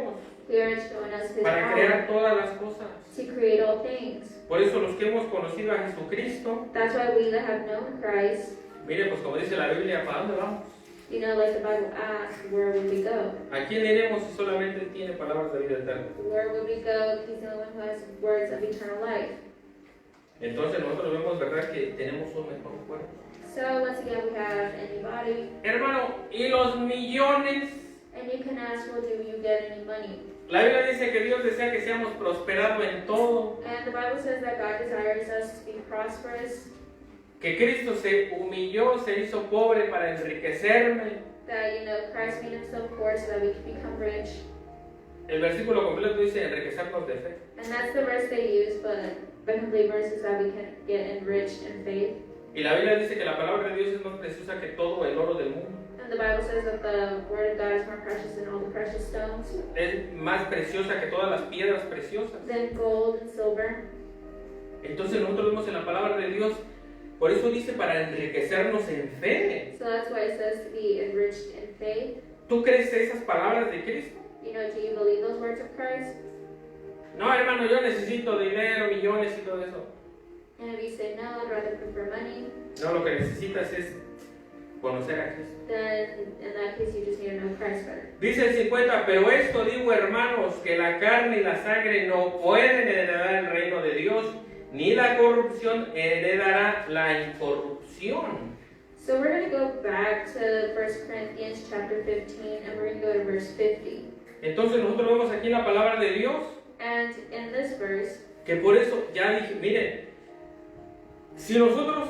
Speaker 2: Here it's showing us his
Speaker 1: para
Speaker 2: power
Speaker 1: crear todas las cosas.
Speaker 2: to create all things.
Speaker 1: Por eso los que hemos conocido a Jesucristo,
Speaker 2: That's why we that have known Christ,
Speaker 1: mire, pues como dice la Biblia, ¿para dónde vamos?
Speaker 2: like the Bible asks, where would we go?
Speaker 1: ¿A quién iremos si solamente Él tiene palabras de vida eterna?
Speaker 2: Where would we go? He's the only one who has words of eternal life.
Speaker 1: Entonces nosotros vemos, ¿verdad?, que tenemos un mejor cuerpo.
Speaker 2: So once again, we have any body,
Speaker 1: Hermano, ¿y los millones?
Speaker 2: and you can ask, well, do you get any money?
Speaker 1: La Biblia dice que Dios desea que seamos prosperados en todo,
Speaker 2: And the Bible says that God desires us to be prosperous,
Speaker 1: que Cristo se humilló, se hizo pobre para enriquecerme.
Speaker 2: that, Christ made himself poor so that we can become rich.
Speaker 1: El versículo completo dice enriquecernos de fe.
Speaker 2: And that's the verse they use, but the complete verse is that we can get enriched in faith.
Speaker 1: Y la Biblia dice que la palabra de Dios es más preciosa que todo el oro del mundo.
Speaker 2: And the Bible says that the word of God is more precious than all the precious stones,
Speaker 1: Es más preciosa que todas las piedras preciosas.
Speaker 2: than gold and silver.
Speaker 1: Entonces nosotros vemos en la palabra de Dios, por eso dice para enriquecernos en fe.
Speaker 2: So that's why it says to be enriched in faith.
Speaker 1: ¿Tú crees esas palabras de Cristo?
Speaker 2: Do you believe those words of Christ?
Speaker 1: No, hermano, yo necesito dinero, millones y todo eso.
Speaker 2: And if you say no, I'd rather prefer money,
Speaker 1: No, lo que necesitas es conocer a Cristo.
Speaker 2: then in that case you just need to know Christ better.
Speaker 1: Dice el 50, pero esto digo, hermanos, que la carne y la sangre no pueden heredar el reino de Dios, ni la corrupción heredará la incorrupción.
Speaker 2: So we're going to go back to 1 Corinthians chapter 15, and we're going to go to verse 50.
Speaker 1: Entonces nosotros vemos aquí en la palabra de Dios
Speaker 2: And in this verse,
Speaker 1: que por eso ya dije, miren, si nosotros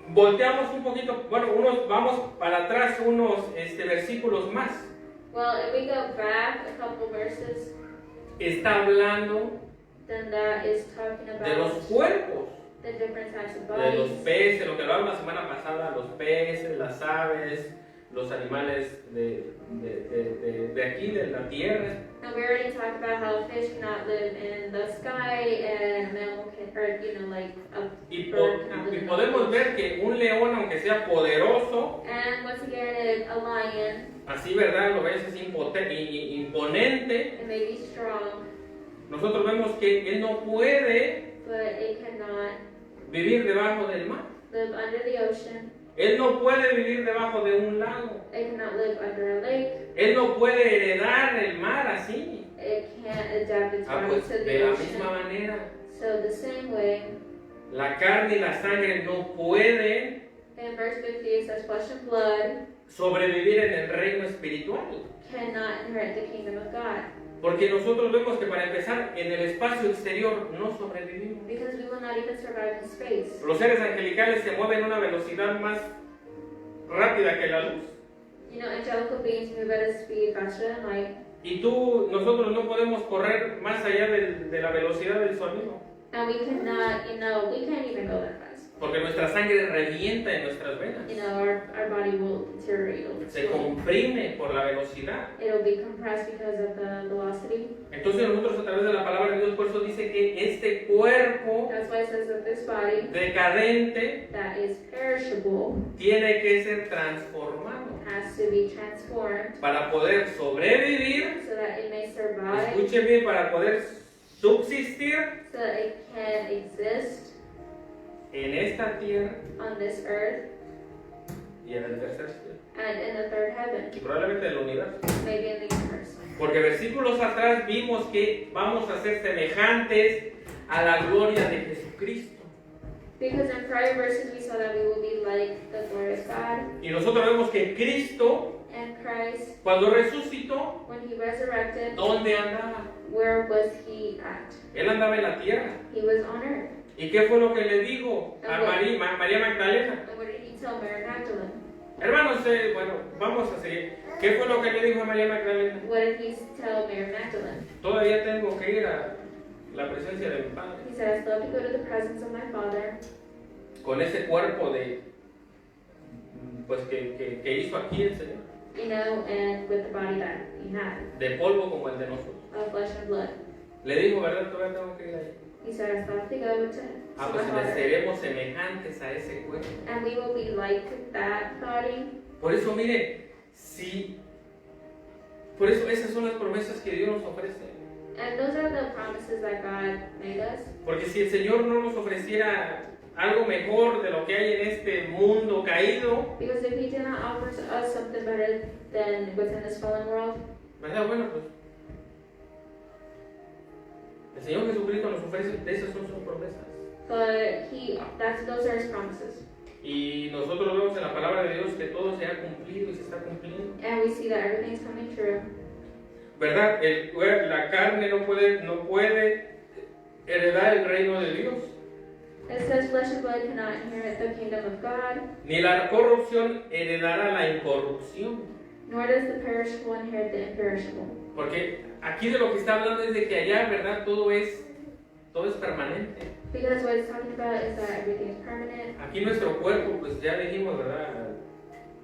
Speaker 1: volteamos un poquito, bueno, vamos para atrás unos versículos más,
Speaker 2: Well, if we go back a couple verses,
Speaker 1: está hablando
Speaker 2: then that is talking
Speaker 1: de los
Speaker 2: about
Speaker 1: cuerpos,
Speaker 2: the different types of
Speaker 1: de los
Speaker 2: bodies.
Speaker 1: peces, lo que hablamos la semana pasada, los peces, las aves, los animales de aquí, de la tierra.
Speaker 2: And we already talked about how fish cannot live in the sky and mammal can, or you know, like a
Speaker 1: Y,
Speaker 2: bird cannot live
Speaker 1: y
Speaker 2: in the
Speaker 1: podemos
Speaker 2: fish.
Speaker 1: ver que un león, aunque sea poderoso,
Speaker 2: And once again, a lion,
Speaker 1: así, ¿verdad? Lo ves así imponente.
Speaker 2: it may be strong,
Speaker 1: Nosotros vemos que él no puede
Speaker 2: but it cannot
Speaker 1: vivir debajo del mar.
Speaker 2: live under the ocean.
Speaker 1: Él no puede vivir debajo de un lago.
Speaker 2: It cannot live under a lake.
Speaker 1: Él no puede heredar el mar así.
Speaker 2: It can't adapt its body
Speaker 1: Pues
Speaker 2: to
Speaker 1: de
Speaker 2: the
Speaker 1: la
Speaker 2: ocean.
Speaker 1: misma manera,
Speaker 2: So the same way,
Speaker 1: la carne y la sangre no pueden
Speaker 2: in verse 50 it says, flesh and blood
Speaker 1: sobrevivir en el reino espiritual.
Speaker 2: cannot inherit the kingdom of God.
Speaker 1: Porque nosotros vemos que para empezar, en el espacio exterior no sobrevivimos.
Speaker 2: Because we will not even survive in space.
Speaker 1: Los seres angelicales se mueven a una velocidad más rápida que la luz.
Speaker 2: You know, angelical beings move at a speed faster than light.
Speaker 1: Y nosotros no podemos correr más allá de la velocidad del sonido.
Speaker 2: And we cannot, we can't even go that fast.
Speaker 1: Porque nuestra sangre revienta en nuestras venas.
Speaker 2: Our body will deteriorate.
Speaker 1: Se comprime por la velocidad.
Speaker 2: It'll be compressed because of the velocity.
Speaker 1: Entonces nosotros a través de la palabra de Dios, por eso dice que este cuerpo
Speaker 2: That's why it says that this body
Speaker 1: decadente
Speaker 2: that is perishable
Speaker 1: tiene que ser transformado
Speaker 2: has to be transformed
Speaker 1: para poder sobrevivir,
Speaker 2: so that it may survive,
Speaker 1: escuche bien, para poder subsistir
Speaker 2: so that it can exist
Speaker 1: en esta tierra
Speaker 2: on this earth
Speaker 1: y en el tercer cielo,
Speaker 2: and in the third heaven,
Speaker 1: y probablemente en el universo.
Speaker 2: maybe in the universe.
Speaker 1: Porque versículos atrás vimos que vamos a ser semejantes a la gloria de Jesucristo.
Speaker 2: Because in prior verses we saw that we will be like the glorious God,
Speaker 1: Y nosotros vemos que Cristo,
Speaker 2: and Christ,
Speaker 1: cuando resucitó,
Speaker 2: when he resurrected,
Speaker 1: ¿dónde andaba?
Speaker 2: where was he at?
Speaker 1: Él andaba en la tierra.
Speaker 2: He was on earth.
Speaker 1: ¿Y qué fue lo que le dijo a María Magdalena?
Speaker 2: And what did he tell Mary Magdalene?
Speaker 1: Hermanos, bueno, vamos a seguir. ¿Qué fue lo que le dijo a María Magdalena?
Speaker 2: What did he tell Mary Magdalene?
Speaker 1: Todavía tengo que ir a la presencia de mi Padre.
Speaker 2: He said, I still have to go to the presence of my Father
Speaker 1: Con ese cuerpo pues que hizo aquí el Señor.
Speaker 2: and with the body that he had,
Speaker 1: De polvo como el de nosotros.
Speaker 2: of flesh and blood.
Speaker 1: Le dijo, ¿verdad? Todavía tengo que ir ahí.
Speaker 2: He said, I still have to go to
Speaker 1: Ah,
Speaker 2: my
Speaker 1: pues
Speaker 2: Father.
Speaker 1: seremos semejantes a ese cuerpo.
Speaker 2: And we will be like that body.
Speaker 1: Por eso, mire, por eso esas son las promesas que Dios nos ofrece.
Speaker 2: And those are the promises that God made us.
Speaker 1: Porque si el Señor no nos ofreciera algo mejor de lo que hay en este mundo caído,
Speaker 2: Because if he did not offer us something better than within this fallen world,
Speaker 1: ¿verdad? Bueno, pues el Señor Jesucristo nos ofrece, de esas son sus promesas.
Speaker 2: but those are his promises.
Speaker 1: Y nosotros vemos en la palabra de Dios que todo se ha cumplido y se está cumpliendo.
Speaker 2: And we see that everything is coming true.
Speaker 1: ¿Verdad? La carne no puede heredar el reino de Dios.
Speaker 2: It says flesh and blood cannot inherit the kingdom of God,
Speaker 1: Ni la corrupción heredará la incorrupción.
Speaker 2: nor does the perishable inherit the imperishable.
Speaker 1: Porque aquí de lo que está hablando es de que allá, ¿verdad? Todo es permanente.
Speaker 2: Because what it's talking about is that everything is permanent.
Speaker 1: Aquí nuestro cuerpo, pues ya dijimos, ¿verdad?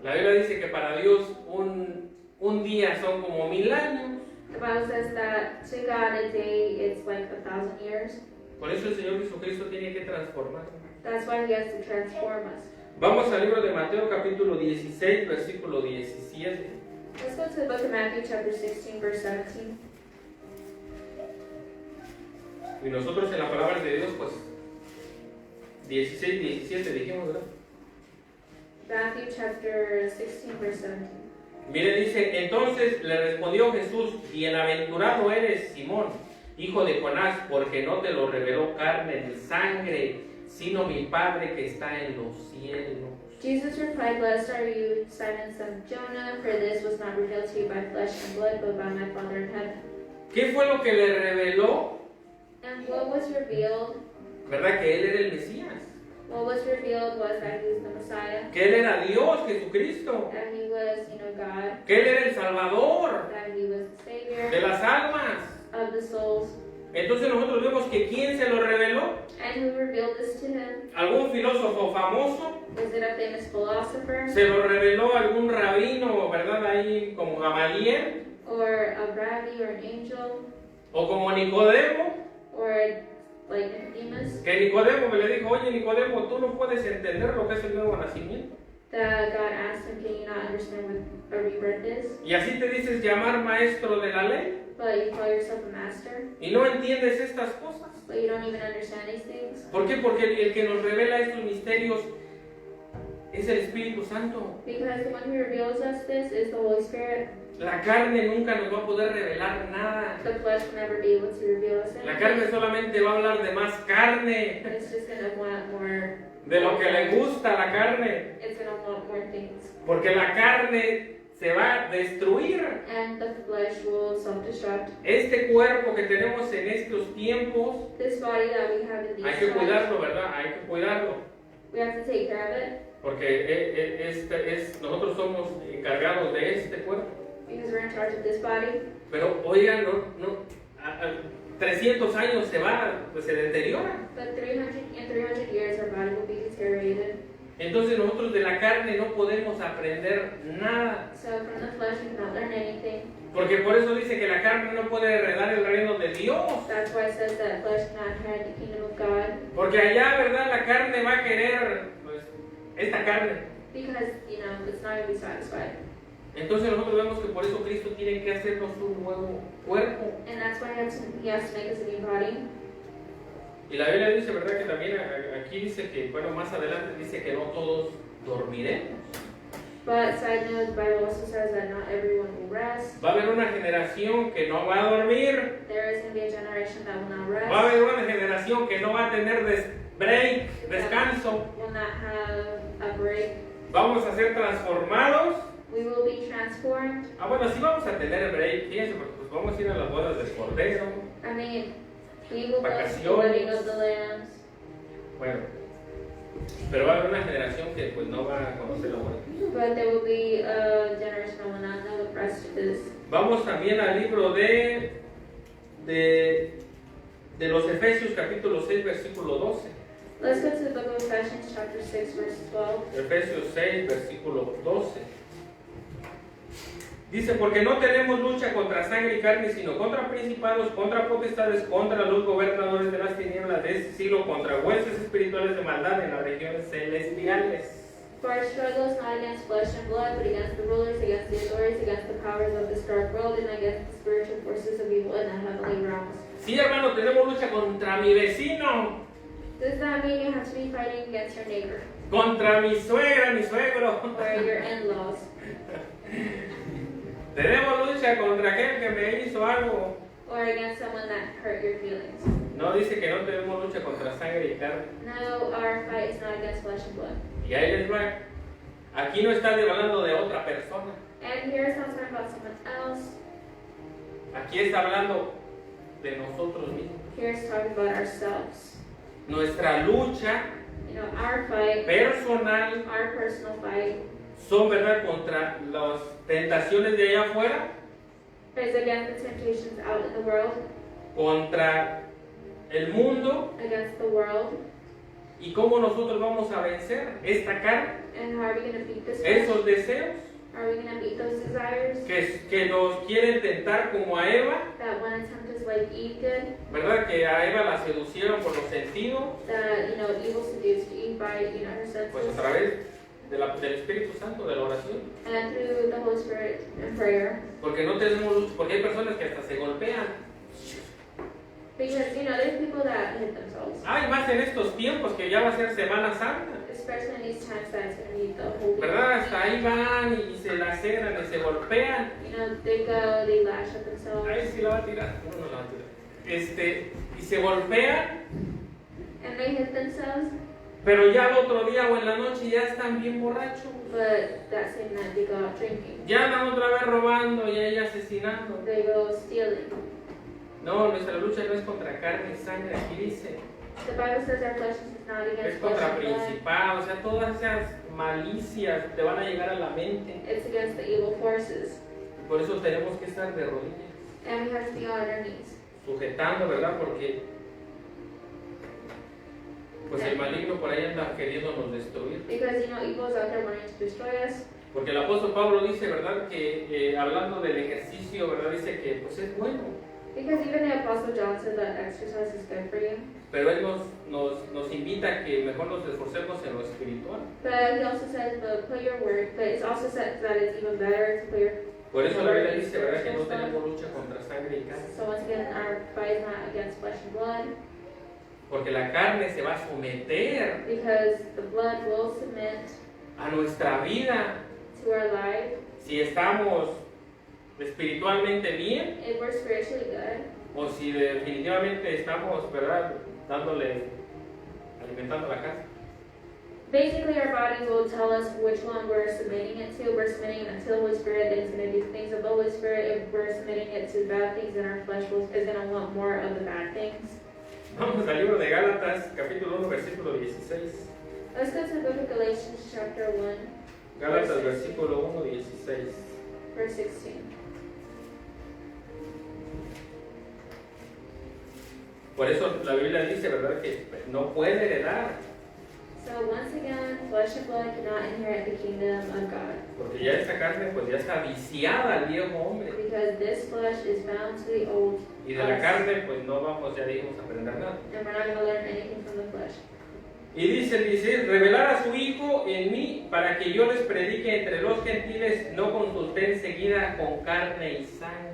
Speaker 1: La Biblia dice que para Dios un día son como 1000 años.
Speaker 2: The Bible says that to God a day it's like 1,000 years.
Speaker 1: Por eso el Señor Jesucristo tiene que transformar.
Speaker 2: That's why he has to transform us.
Speaker 1: Vamos al libro de Mateo capítulo 16, versículo 17.
Speaker 2: Let's go to the book of Matthew chapter 16 verse 17.
Speaker 1: Y nosotros en la palabra de Dios, pues 16, 17 dijimos, ¿verdad?
Speaker 2: Matthew chapter 16 verse 17.
Speaker 1: Mire, dice, entonces le respondió Jesús, bienaventurado eres, Simón, hijo de Jonás, porque no te lo reveló carne ni sangre, sino mi Padre que está en los cielos.
Speaker 2: Jesus replied, blessed are you, Simon son of Jonah, for this was not revealed to you by flesh and blood, but by my Father in heaven.
Speaker 1: ¿Qué fue lo que le reveló?
Speaker 2: And what was revealed,
Speaker 1: ¿Verdad? Que Él era el Mesías,
Speaker 2: what was revealed was that he was the Messiah,
Speaker 1: que Él era Dios, Jesucristo,
Speaker 2: that he was, God,
Speaker 1: que Él era el Salvador, Entonces nosotros vemos que ¿quién se lo reveló?
Speaker 2: And who revealed this to him?
Speaker 1: ¿Algún filósofo famoso?
Speaker 2: Was it a famous philosopher?
Speaker 1: ¿Se lo reveló algún rabino, verdad, ahí como Gamaliel?
Speaker 2: Or a rabbi or an angel?
Speaker 1: ¿O como Nicodemo?
Speaker 2: Or like Nicodemus?
Speaker 1: Que Nicodemo le dijo, oye Nicodemo, tú no puedes entender lo que es el nuevo nacimiento.
Speaker 2: That God asked him, can you not understand what a rebirth is?
Speaker 1: Y así te dices llamar maestro de la ley.
Speaker 2: But you call yourself a master,
Speaker 1: Y no entiendes estas cosas.
Speaker 2: but you don't even understand these things.
Speaker 1: ¿Por qué? Porque el que nos revela estos misterios es el Espíritu Santo.
Speaker 2: Because the one who reveals us this is the Holy Spirit.
Speaker 1: La carne nunca nos va a poder revelar nada.
Speaker 2: The flesh will never be able to reveal us
Speaker 1: La carne
Speaker 2: anything.
Speaker 1: solamente va a hablar de más carne,
Speaker 2: It's just gonna want more.
Speaker 1: de lo que le gusta a la carne.
Speaker 2: It's gonna want more things.
Speaker 1: Porque la carne se va a destruir.
Speaker 2: And the flesh will self-destruct.
Speaker 1: Este cuerpo que tenemos en estos tiempos,
Speaker 2: This body that we have in
Speaker 1: hay
Speaker 2: these
Speaker 1: que
Speaker 2: times,
Speaker 1: cuidarlo, ¿verdad? Hay que cuidarlo.
Speaker 2: we have to take care of it
Speaker 1: Porque nosotros somos encargados de este cuerpo.
Speaker 2: because we're in charge of this body.
Speaker 1: Pero oigan, 300 años se va, pues se deteriora.
Speaker 2: But 300 years, our body will be deteriorated.
Speaker 1: Entonces nosotros de la carne no podemos aprender nada.
Speaker 2: So from the flesh, we cannot learn anything.
Speaker 1: Porque por eso dice que la carne no puede heredar el reino de Dios.
Speaker 2: That's why it says that flesh cannot inherit the kingdom of God.
Speaker 1: Porque allá, ¿verdad? La carne va a querer, pues, esta carne.
Speaker 2: Because, it's not going to be satisfied.
Speaker 1: Entonces nosotros vemos que por eso Cristo tiene que hacernos un nuevo cuerpo.
Speaker 2: And that's why he has to make us a new body.
Speaker 1: Y la Biblia dice, ¿verdad? Que también aquí dice que, bueno, más adelante dice que no todos dormiremos.
Speaker 2: But side note, the Bible also says that not everyone will rest.
Speaker 1: Va a haber una generación que no va a dormir.
Speaker 2: There is going to be a generation that will not rest.
Speaker 1: Va a haber una generación que no va a tener break, descanso.
Speaker 2: Will not have a break.
Speaker 1: Vamos a ser transformados.
Speaker 2: We will be transformed.
Speaker 1: Bueno, sí vamos a tener break, fíjense, porque pues vamos a ir a las bodas del Cordero.
Speaker 2: I mean, we will go to the
Speaker 1: Vacaciones.
Speaker 2: wedding of the lambs.
Speaker 1: Bueno, pero va a haber una generación que pues no va a conocer la muerte.
Speaker 2: But there will be a generation that will not know the rest of this.
Speaker 1: Vamos también al libro de los Efesios, capítulo 6, versículo 12.
Speaker 2: Let's go to the book of Ephesians, chapter 6, verse 12.
Speaker 1: Efesios 6, versículo 12. Dice, porque no tenemos lucha contra sangre y carne, sino contra principados, contra potestades, contra los gobernadores de las tinieblas de este siglo, contra huestes espirituales de maldad en las regiones celestiales.
Speaker 2: For our struggle is not against flesh and blood, but against the rulers, against the authorities, against the powers of this dark world, and against the spiritual forces of evil in the heavenly realms.
Speaker 1: Sí, hermano, tenemos lucha contra mi vecino,
Speaker 2: Does that mean you have to be fighting against your neighbor
Speaker 1: contra mi suegra, mi suegro.
Speaker 2: or your in-laws?
Speaker 1: Tenemos lucha contra aquel que me hizo algo.
Speaker 2: Or against someone that hurt your feelings?
Speaker 1: No dice que no tenemos lucha contra sangre y carne.
Speaker 2: No, our fight is not against flesh and blood.
Speaker 1: Y ahí les va. Aquí no está hablando de otra persona.
Speaker 2: And here it's not talking about someone else.
Speaker 1: Aquí está hablando de nosotros mismos.
Speaker 2: Here it's talking about ourselves.
Speaker 1: Nuestra lucha
Speaker 2: Our fight,
Speaker 1: personal
Speaker 2: our personal fight,
Speaker 1: son, ¿verdad?, contra las tentaciones de allá afuera,
Speaker 2: is against the temptations out in the world,
Speaker 1: contra el mundo,
Speaker 2: against the world.
Speaker 1: y cómo nosotros vamos a vencer esta carne,
Speaker 2: And how are we going to beat this flesh?
Speaker 1: esos deseos
Speaker 2: Are we going to beat those desires
Speaker 1: que nos quieren tentar como a Eva,
Speaker 2: that want to tempt us like Eve did?
Speaker 1: ¿verdad? Que a Eva la seducieron por los sentidos,
Speaker 2: That, evil seduced Eve by, her
Speaker 1: pues a
Speaker 2: senses.
Speaker 1: través del Espíritu Santo, de la oración.
Speaker 2: And through the Holy Spirit and prayer.
Speaker 1: Porque no tenemos, porque hay personas que hasta se golpean.
Speaker 2: Because, there's people that hit themselves.
Speaker 1: Hay más en estos tiempos que ya va a ser Semana Santa,
Speaker 2: Especially in these times that it's going to be the whole week.
Speaker 1: ¿verdad? Hasta ahí van y se laceran y se golpean.
Speaker 2: They go, they lash at themselves.
Speaker 1: Ahí sí la va a tirar. No la va a tirar. Y se golpean,
Speaker 2: And they hit themselves,
Speaker 1: pero ya el otro día o en la noche ya están bien borrachos.
Speaker 2: but that same night they go out drinking.
Speaker 1: Ya andan otra vez robando y ahí asesinando.
Speaker 2: They go stealing.
Speaker 1: No, nuestra lucha no es contra carne y sangre, aquí dice.
Speaker 2: The Bible says our flesh is not
Speaker 1: Es
Speaker 2: against flesh
Speaker 1: contra
Speaker 2: and blood.
Speaker 1: principados, o sea, todas esas malicias te van a llegar a la mente.
Speaker 2: It's against the evil forces.
Speaker 1: Por eso tenemos que estar de rodillas,
Speaker 2: And we have to be on our knees,
Speaker 1: sujetando, ¿verdad? Porque pues el maligno por ahí anda queriéndonos destruir.
Speaker 2: Because, evil is out there wanting to destroy us.
Speaker 1: Porque el apóstol Pablo dice, ¿verdad? Que hablando del ejercicio, ¿verdad? Dice que pues es bueno.
Speaker 2: Because even the Apostle John said that exercise is good for you.
Speaker 1: Pero él nos invita a que mejor nos esforcemos en lo espiritual.
Speaker 2: But he also says to put your work, but it's also said that it's even better to put your.
Speaker 1: Por eso la Biblia dice, ¿verdad? Que no tenemos lucha contra sangre y carne.
Speaker 2: So once again, our fight is not against flesh and blood.
Speaker 1: Porque la carne se va a someter
Speaker 2: Because the blood will submit
Speaker 1: a nuestra vida.
Speaker 2: to our life.
Speaker 1: Si estamos espiritualmente bien,
Speaker 2: If we're spiritually good,
Speaker 1: o si definitivamente estamos, ¿verdad? Alimentando la casa.
Speaker 2: basically our bodies will tell us which one we're submitting it to. We're submitting it to the Holy Spirit, then it's going to do things of the Holy Spirit. If we're submitting it to bad things, then our flesh is going to want more of the bad things.
Speaker 1: Vamos al libro de Gálatas, capítulo 1, versículo 16.
Speaker 2: Let's go to the book of Galatians, chapter 1,
Speaker 1: Gálatas, versículo 1, 16.
Speaker 2: verse 16.
Speaker 1: Por eso la Biblia dice, ¿verdad? Que no puede heredar,
Speaker 2: So once again, flesh and blood cannot inherit the kingdom of God.
Speaker 1: porque ya esta carne pues ya está viciada al viejo hombre.
Speaker 2: Because this flesh is bound to the old
Speaker 1: Y de la
Speaker 2: us,
Speaker 1: carne pues no vamos, ya dijimos, a aprender nada.
Speaker 2: and we're not going to learn anything from the flesh.
Speaker 1: Y dice el 16, revelar a su Hijo en mí para que yo les predique entre los gentiles, no consulté enseguida con carne y sangre.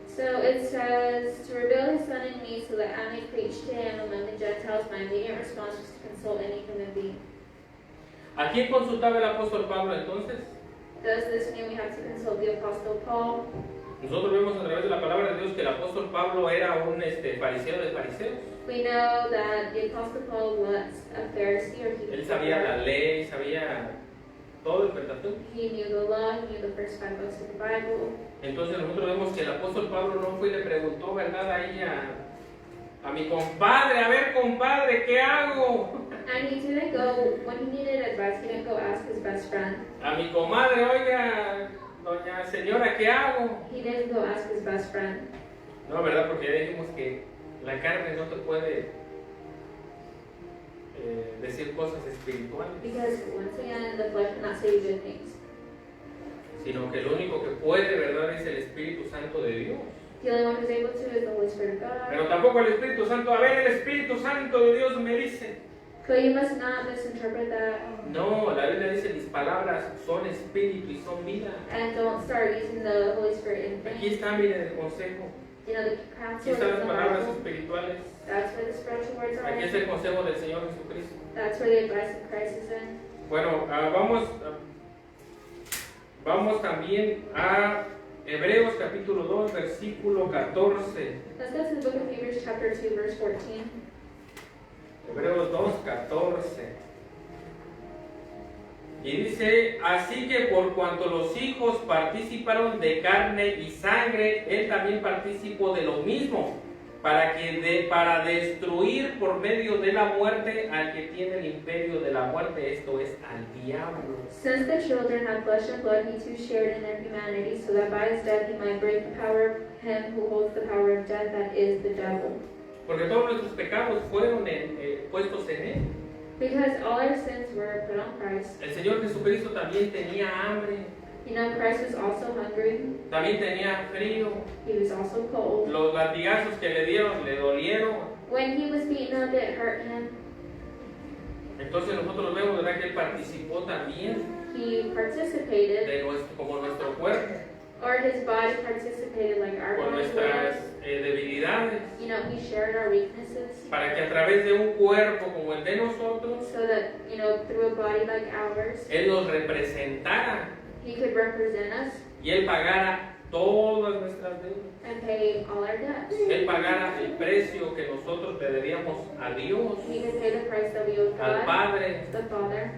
Speaker 2: So it says, to reveal his Son in me so that I may preach to him among the Gentiles. My immediate response was to consult any human being.
Speaker 1: ¿A quién consultaba el apóstol Pablo entonces?
Speaker 2: Does this mean we have to consult the Apostle Paul?
Speaker 1: Nosotros vemos a través de la palabra de Dios que el apóstol Pablo era un fariseo de fariseos.
Speaker 2: We know that the Apostle Paul was a Pharisee, or he
Speaker 1: Él
Speaker 2: was
Speaker 1: sabía la ley, sabía todo el Pentateuco.
Speaker 2: He knew the law, he knew the first 5 books of the Bible.
Speaker 1: Entonces nosotros vemos que el apóstol Pablo no fue y le preguntó, ¿verdad? Ahí a mi compadre, a ver compadre, ¿qué hago?
Speaker 2: And he didn't go, when he needed advice, he didn't go ask his best friend.
Speaker 1: A mi comadre, oiga, doña señora, ¿qué hago?
Speaker 2: He didn't go ask his best friend.
Speaker 1: No, ¿verdad? Porque ya dijimos que la carne no te puede decir cosas espirituales,
Speaker 2: Because once again, the flesh cannot say good things.
Speaker 1: sino que lo único que puede, ¿verdad? Es el Espíritu Santo de Dios.
Speaker 2: The only one who's able to is the Holy Spirit of God.
Speaker 1: Pero tampoco el Espíritu Santo, a ver, el Espíritu Santo de Dios me dice.
Speaker 2: But you must not misinterpret that,
Speaker 1: No, la Biblia dice, mis palabras son espíritu y son vida.
Speaker 2: and don't start using the Holy Spirit in
Speaker 1: Aquí
Speaker 2: vain.
Speaker 1: está, miren el consejo.
Speaker 2: The
Speaker 1: Aquí
Speaker 2: counsel
Speaker 1: están las
Speaker 2: of the
Speaker 1: palabras
Speaker 2: Bible,
Speaker 1: espirituales.
Speaker 2: that's where the spiritual words are.
Speaker 1: Aquí es el consejo del Señor Jesucristo.
Speaker 2: That's where the advice of Christ is in.
Speaker 1: Bueno, vamos también a Hebreos capítulo 2, versículo 14.
Speaker 2: Let's go to the book of Hebrews, chapter 2, verse 14.
Speaker 1: Hebreos 2, 14. Y dice, así que por cuanto los hijos participaron de carne y sangre, él también participó de lo mismo, para destruir por medio de la muerte al que tiene el imperio de la muerte, esto es, al diablo.
Speaker 2: Since the children had flesh and blood, he too shared in their humanity, so that by his death he might break the power of him who holds the power of death, that is, the devil.
Speaker 1: Porque todos nuestros pecados fueron puestos en él.
Speaker 2: Because all our sins were put on Christ.
Speaker 1: El Señor Jesucristo también tenía hambre,
Speaker 2: Christ was also hungry.
Speaker 1: también tenía frío.
Speaker 2: He was also cold.
Speaker 1: Los latigazos que le dieron le dolieron.
Speaker 2: When he was beaten up, it hurt him.
Speaker 1: Entonces nosotros vemos, ¿verdad?, que él participó también
Speaker 2: He participated,
Speaker 1: como nuestro cuerpo,
Speaker 2: or his body participated like our
Speaker 1: con
Speaker 2: body
Speaker 1: nuestras
Speaker 2: would.
Speaker 1: debilidades,
Speaker 2: He shared our weaknesses.
Speaker 1: para que a través de un cuerpo como el de nosotros,
Speaker 2: So that, through a body like ours,
Speaker 1: él nos representara
Speaker 2: he could represent us
Speaker 1: y él pagara todas nuestras deudas.
Speaker 2: and pay all our debts.
Speaker 1: Él pagara el precio que nosotros le debíamos a Dios,
Speaker 2: He could pay the price that we owed
Speaker 1: al
Speaker 2: God,
Speaker 1: Padre,
Speaker 2: the Father,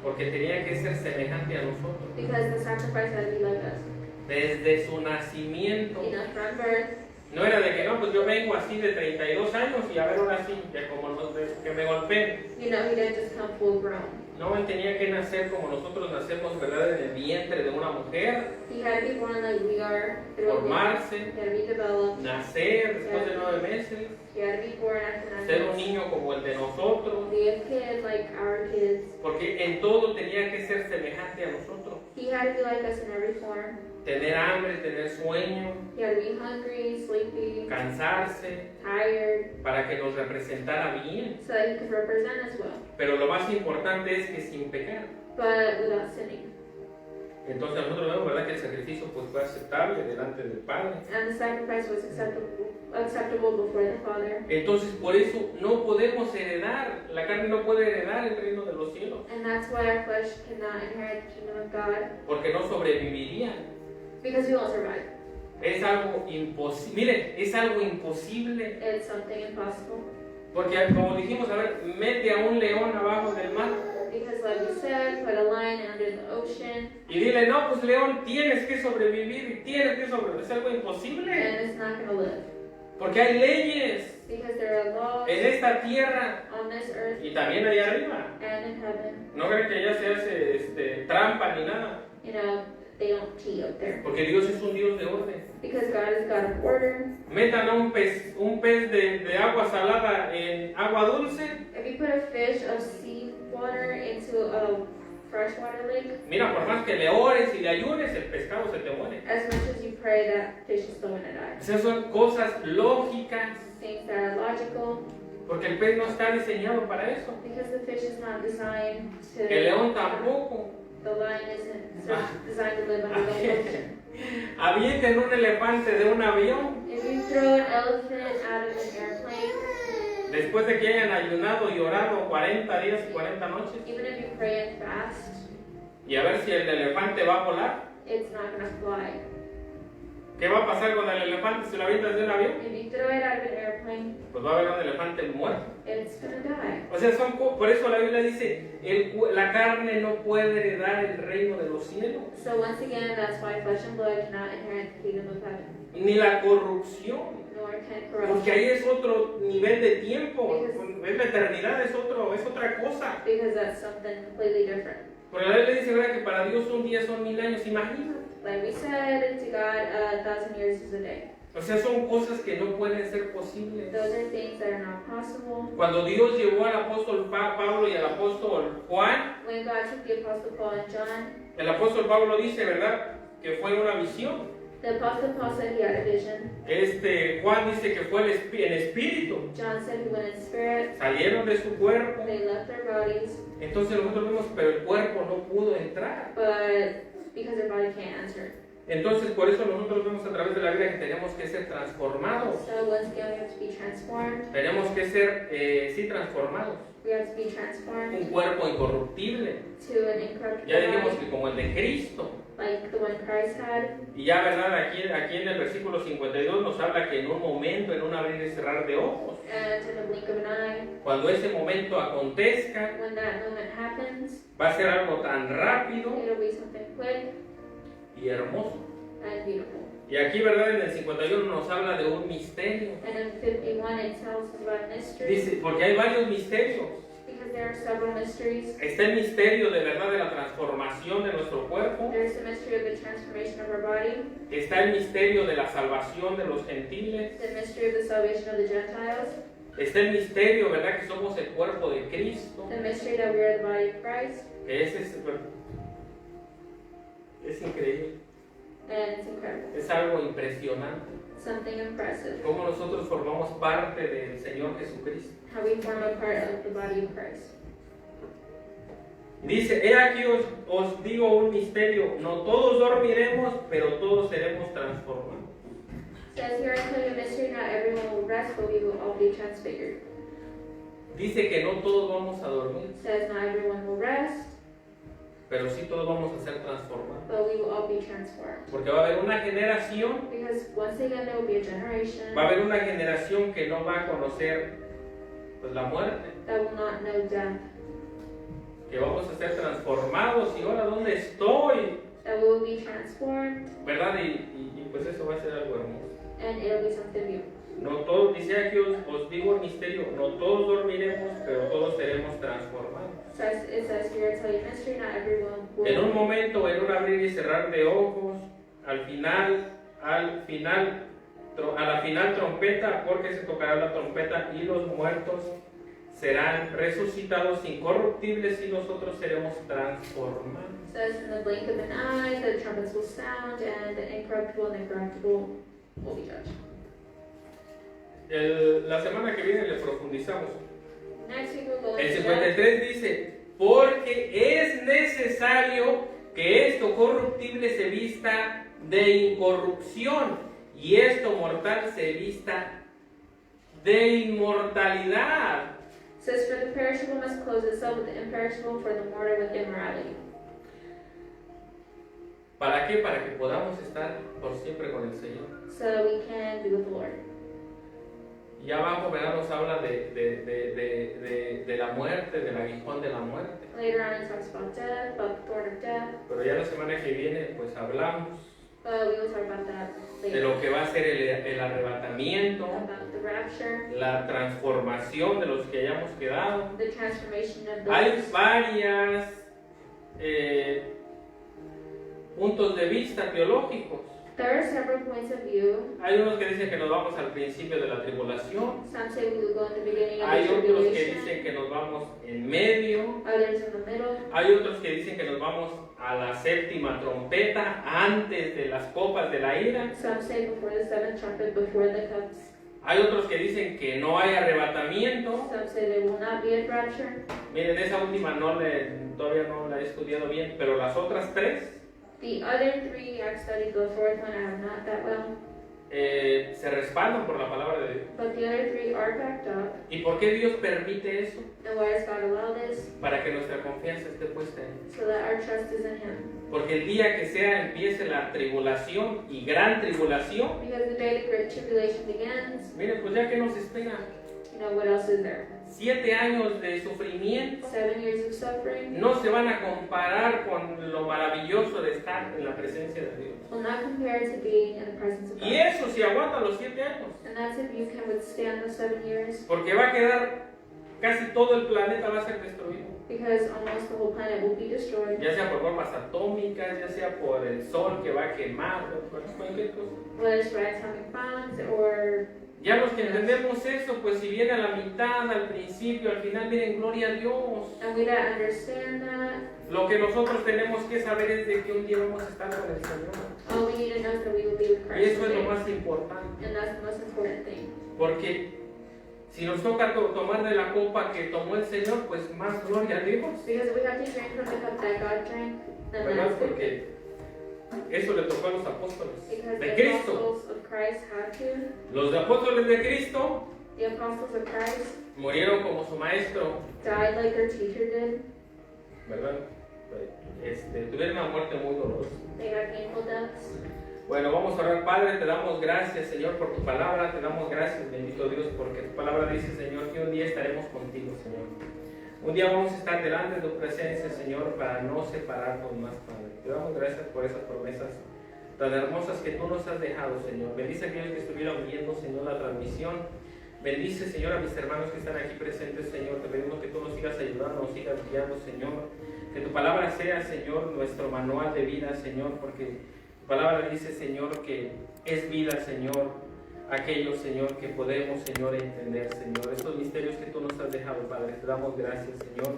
Speaker 1: porque tenía que ser semejante a nosotros.
Speaker 2: because the sacrifice had to be like us.
Speaker 1: Desde su nacimiento.
Speaker 2: From birth,
Speaker 1: No era de que no, pues yo vengo así de 32 años y a ver ahora sí, que como que me golpeen.
Speaker 2: he didn't just come full grown.
Speaker 1: No, él tenía que nacer como nosotros nacemos, ¿verdad? En el vientre de una mujer,
Speaker 2: He had to be born like we are. Through a woman.
Speaker 1: formarse,
Speaker 2: He had to be developed.
Speaker 1: nacer después de 9 meses,
Speaker 2: He had to be born after 9
Speaker 1: ser un
Speaker 2: months.
Speaker 1: niño como el de nosotros,
Speaker 2: Be a kid like our kids.
Speaker 1: porque en todo tenía que ser semejante a nosotros.
Speaker 2: He had to be like us in every form.
Speaker 1: Tener hambre, tener sueño,
Speaker 2: He had to be hungry, sleepy,
Speaker 1: cansarse,
Speaker 2: tired,
Speaker 1: para que nos representara bien.
Speaker 2: so that he could represent us well,
Speaker 1: Pero lo más importante es que sin pecar.
Speaker 2: but without sinning.
Speaker 1: Entonces nosotros vemos, ¿verdad?, que el sacrificio pues fue aceptable delante del Padre.
Speaker 2: And the sacrifice was acceptable before the Father.
Speaker 1: Entonces por eso no podemos heredar, la carne no puede heredar el reino de los cielos,
Speaker 2: And that's why our flesh cannot inherit the kingdom of God,
Speaker 1: porque no sobrevivirían.
Speaker 2: because we won't survive.
Speaker 1: Es algo imposible, mire, es algo imposible,
Speaker 2: It's something impossible.
Speaker 1: porque como dijimos, a ver, mete a un león abajo del mar
Speaker 2: Because like we said, put a lion under the ocean,
Speaker 1: y dile, no, pues león, tienes que sobrevivir y tienes que sobrevivir, es algo imposible,
Speaker 2: and it's not going to live.
Speaker 1: porque hay leyes
Speaker 2: Because there are laws
Speaker 1: en esta tierra
Speaker 2: on this earth
Speaker 1: y también allá arriba.
Speaker 2: and in heaven.
Speaker 1: No creen que allá se hace trampa ni nada,
Speaker 2: You know, they don't cheat up there.
Speaker 1: porque Dios es un Dios de orden.
Speaker 2: Because God is God of order.
Speaker 1: Metan a un pez de agua salada en agua dulce.
Speaker 2: If you put a fish of sea water into a freshwater lake,
Speaker 1: Mira, por más que le ores y le ayunes, el pescado se te muere.
Speaker 2: as much as you pray, that fish is still going to die.
Speaker 1: Esas son cosas lógicas,
Speaker 2: Things that are logical,
Speaker 1: porque el pez no está diseñado para eso.
Speaker 2: because the fish is not designed to.
Speaker 1: El león tampoco.
Speaker 2: The lion isn't designed to live under the ocean.
Speaker 1: Avienten un elefante de un avión
Speaker 2: If you throw an elephant out of an airplane,
Speaker 1: después de que hayan ayunado y orado 40 días y 40 noches,
Speaker 2: even if you pray and fast,
Speaker 1: y a ver si el elefante va a volar.
Speaker 2: it's not going to fly.
Speaker 1: ¿Qué va a pasar con el elefante si lo avientas de un avión?
Speaker 2: If you throw it out of an airplane,
Speaker 1: Pues va a haber un elefante muerto.
Speaker 2: it's going to die.
Speaker 1: O sea, por eso la Biblia dice, la carne no puede heredar el reino de los cielos,
Speaker 2: So once again, that's why flesh and blood cannot inherit the kingdom of heaven,
Speaker 1: ni la corrupción,
Speaker 2: nor can
Speaker 1: porque
Speaker 2: corruption,
Speaker 1: ahí es otro nivel de tiempo, es la eternidad, es otra cosa.
Speaker 2: because that's something completely different.
Speaker 1: Porque la Biblia dice, ¿verdad?, que para Dios un día son 1000 años, imagínate.
Speaker 2: Like we said, to God, 1,000 years is a day.
Speaker 1: O sea, son cosas que no pueden ser posibles.
Speaker 2: Those are things that are not possible.
Speaker 1: Cuando Dios llevó al apóstol Pablo y al apóstol Juan,
Speaker 2: When God took the Apostle Paul and John,
Speaker 1: el apóstol Pablo dice, ¿verdad?, que fue una visión.
Speaker 2: the Apostle Paul said he had a vision.
Speaker 1: Juan dice que fue en espíritu.
Speaker 2: John said he went in spirit.
Speaker 1: Salieron de su cuerpo.
Speaker 2: They left their bodies,
Speaker 1: Entonces nosotros vemos, pero el cuerpo no pudo entrar.
Speaker 2: but because their body can't enter.
Speaker 1: Entonces por eso nosotros vemos a través de la Biblia que tenemos que ser transformados.
Speaker 2: So once again, we have to be transformed.
Speaker 1: Tenemos que ser, sí, transformados.
Speaker 2: We have to be transformed
Speaker 1: Un cuerpo incorruptible.
Speaker 2: to an incorruptible
Speaker 1: Ya dijimos
Speaker 2: body,
Speaker 1: que como el de Cristo.
Speaker 2: like the one Christ had.
Speaker 1: Y ya, ¿verdad? Aquí en el versículo 52 nos habla que en un momento, en un abrir y cerrar de ojos,
Speaker 2: And in the blink of an eye,
Speaker 1: cuando ese momento acontezca,
Speaker 2: when that moment happens,
Speaker 1: va a ser algo tan rápido
Speaker 2: it'll be something quick
Speaker 1: y hermoso.
Speaker 2: and beautiful.
Speaker 1: Y aquí, ¿verdad? En el 51 nos habla de un misterio.
Speaker 2: And in 51, it tells us about mystery,
Speaker 1: Dice, porque hay varios misterios.
Speaker 2: because there are several mysteries.
Speaker 1: Está el misterio de verdad de la transformación de nuestro cuerpo.
Speaker 2: There's the mystery of the transformation of our body,
Speaker 1: Está el misterio de la salvación de los gentiles.
Speaker 2: the mystery of the salvation of the Gentiles,
Speaker 1: Está el misterio, ¿verdad? Que somos el cuerpo de Cristo.
Speaker 2: the mystery that we are the body of Christ,
Speaker 1: Que ese es increíble.
Speaker 2: and it's incredible.
Speaker 1: Es algo impresionante.
Speaker 2: Something impressive.
Speaker 1: Cómo nosotros formamos parte del Señor Jesucristo.
Speaker 2: How we form a part of the body of Christ.
Speaker 1: Dice, he aquí os digo un misterio. No todos dormiremos, pero todos seremos transformados.
Speaker 2: Says here, I tell you a mystery, not everyone will rest, but we will all be transfigured.
Speaker 1: Dice que no todos vamos a dormir,
Speaker 2: Says not everyone will rest,
Speaker 1: pero sí todos vamos a ser transformados.
Speaker 2: but we will all be transformed.
Speaker 1: Porque va a haber una generación,
Speaker 2: Because once again, there will be a generation
Speaker 1: va a haber una generación que no va a conocer pues, la muerte.
Speaker 2: that will not know death,
Speaker 1: Que vamos a ser transformados y ahora ¿dónde estoy?
Speaker 2: that will be transformed,
Speaker 1: ¿Verdad? Y pues eso va a ser algo hermoso.
Speaker 2: and it'll be something beautiful.
Speaker 1: No todos, dice aquí, os digo el misterio, no todos dormiremos, pero todos seremos transformados.
Speaker 2: It says here, I tell you a mystery, not everyone will.
Speaker 1: En un momento, en un abrir y cerrar de ojos, a la final trompeta, porque se tocará la trompeta y los muertos serán resucitados incorruptibles y nosotros seremos transformados.
Speaker 2: It says in the blink of an eye, the trumpets will sound, and the incorruptible and the corruptible will be judged.
Speaker 1: La semana que viene le profundizamos.
Speaker 2: Next week we'll go
Speaker 1: El
Speaker 2: into that.
Speaker 1: 53 dice, porque es necesario que esto corruptible se vista de incorrupción y esto mortal se vista de inmortalidad.
Speaker 2: It says, for the perishable must clothe itself with the imperishable, for the mortal with immorality.
Speaker 1: ¿Para qué? Para que podamos estar por siempre con el Señor.
Speaker 2: So that we can be with the Lord.
Speaker 1: Y abajo, ¿verdad? Nos habla de la muerte, del aguijón de la muerte.
Speaker 2: Later on it talks about death, about the thorn of death.
Speaker 1: Pero ya la semana que viene, pues hablamos
Speaker 2: But we will talk about that
Speaker 1: de
Speaker 2: later.
Speaker 1: lo que va a ser el arrebatamiento,
Speaker 2: About the rapture,
Speaker 1: la transformación de los que hayamos quedado.
Speaker 2: the transformation of
Speaker 1: Hay
Speaker 2: those.
Speaker 1: varias puntos de vista teológicos.
Speaker 2: There are several points of view.
Speaker 1: Hay unos que dicen que nos vamos al principio de la tribulación.
Speaker 2: Some say we will go in the beginning of
Speaker 1: Hay
Speaker 2: the
Speaker 1: otros que
Speaker 2: tribulation.
Speaker 1: dicen que nos vamos en medio.
Speaker 2: Others in the middle.
Speaker 1: Hay otros que dicen que nos vamos a la séptima trompeta antes de las copas de la ira.
Speaker 2: Some say before the seventh trumpet, before the cups.
Speaker 1: Hay otros que dicen que no hay arrebatamiento.
Speaker 2: Some say there will not be a rapture.
Speaker 1: Miren, esa última todavía no la he estudiado bien, pero las otras tres
Speaker 2: The other three I've studied, the fourth one I have not that well.
Speaker 1: se respaldan por la palabra de Dios.
Speaker 2: But the other three are backed up.
Speaker 1: ¿Y por qué Dios permite eso?
Speaker 2: And why does God allow this?
Speaker 1: Para que nuestra confianza esté puesta en Él.
Speaker 2: So that our trust is in Him.
Speaker 1: Porque el día que empiece la tribulación y gran tribulación,
Speaker 2: Because the day the great tribulation begins,
Speaker 1: miren, pues ya que nos espera,
Speaker 2: you know what else is there?
Speaker 1: 7 años de sufrimiento,
Speaker 2: 7 years of suffering
Speaker 1: no se van a comparar con lo maravilloso de estar en la presencia de Dios.
Speaker 2: will not compare to being in the presence of
Speaker 1: Y
Speaker 2: God.
Speaker 1: eso si aguanta los 7 años,
Speaker 2: And that's if you can withstand those 7 years.
Speaker 1: porque va a quedar, casi todo el planeta va a ser destruido.
Speaker 2: Because almost the whole planet will be destroyed.
Speaker 1: Ya sea por bombas atómicas, ya sea por el sol que va a quemar, por cualquier cosa.
Speaker 2: Whether it's by atomic bombs or
Speaker 1: Ya los que entendemos eso, pues si viene a la mitad, al principio, al final, miren, gloria a Dios.
Speaker 2: and we don't understand that.
Speaker 1: Lo que nosotros tenemos que saber es de que un día vamos a estar con el Señor.
Speaker 2: All we need to know is that we will be with
Speaker 1: Y
Speaker 2: Christ
Speaker 1: eso es lo
Speaker 2: today.
Speaker 1: más importante.
Speaker 2: And that's the most important thing.
Speaker 1: Porque si nos toca tomar de la copa que tomó el Señor, pues más gloria a Dios.
Speaker 2: Because we have to drink from the cup that God drank, then
Speaker 1: ¿Verdad?
Speaker 2: that's good.
Speaker 1: Porque eso le tocó a los apóstoles
Speaker 2: Because
Speaker 1: de
Speaker 2: the
Speaker 1: Cristo.
Speaker 2: apostles of Christ had to.
Speaker 1: Los apóstoles de Cristo
Speaker 2: The apostles of Christ
Speaker 1: murieron como su maestro,
Speaker 2: died like their teacher did.
Speaker 1: ¿verdad? Tuvieron una muerte muy dolorosa.
Speaker 2: They got painful deaths.
Speaker 1: Bueno, vamos a orar. Padre, te damos gracias, Señor, por tu palabra. Te damos gracias, bendito Dios, porque tu palabra dice, Señor, que un día estaremos contigo, Señor. Un día vamos a estar delante de tu presencia, Señor, para no separarnos más, Padre. Te damos gracias por esas promesas tan hermosas que tú nos has dejado, Señor. Bendice a aquellos que estuvieron viendo, Señor, la transmisión. Bendice, Señor, a mis hermanos que están aquí presentes, Señor. Te pedimos que tú nos sigas ayudando, nos sigas guiando, Señor. Que tu palabra sea, Señor, nuestro manual de vida, Señor, porque tu palabra dice, Señor, que es vida, Señor, aquello, Señor, que podemos, Señor, entender, Señor. Estos misterios que tú nos has dejado, Padre, te damos gracias, Señor,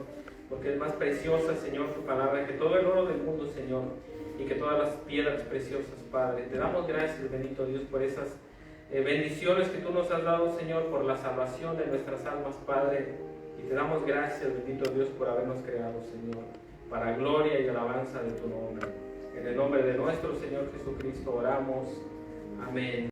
Speaker 1: porque es más preciosa, Señor, tu palabra, que todo el oro del mundo, Señor, y que todas las piedras preciosas, Padre. Te damos gracias, bendito Dios, por esas bendiciones que tú nos has dado, Señor, por la salvación de nuestras almas, Padre. Y te damos gracias, bendito Dios, por habernos creado, Señor, para gloria y alabanza de tu nombre. En el nombre de nuestro Señor Jesucristo oramos. Amén.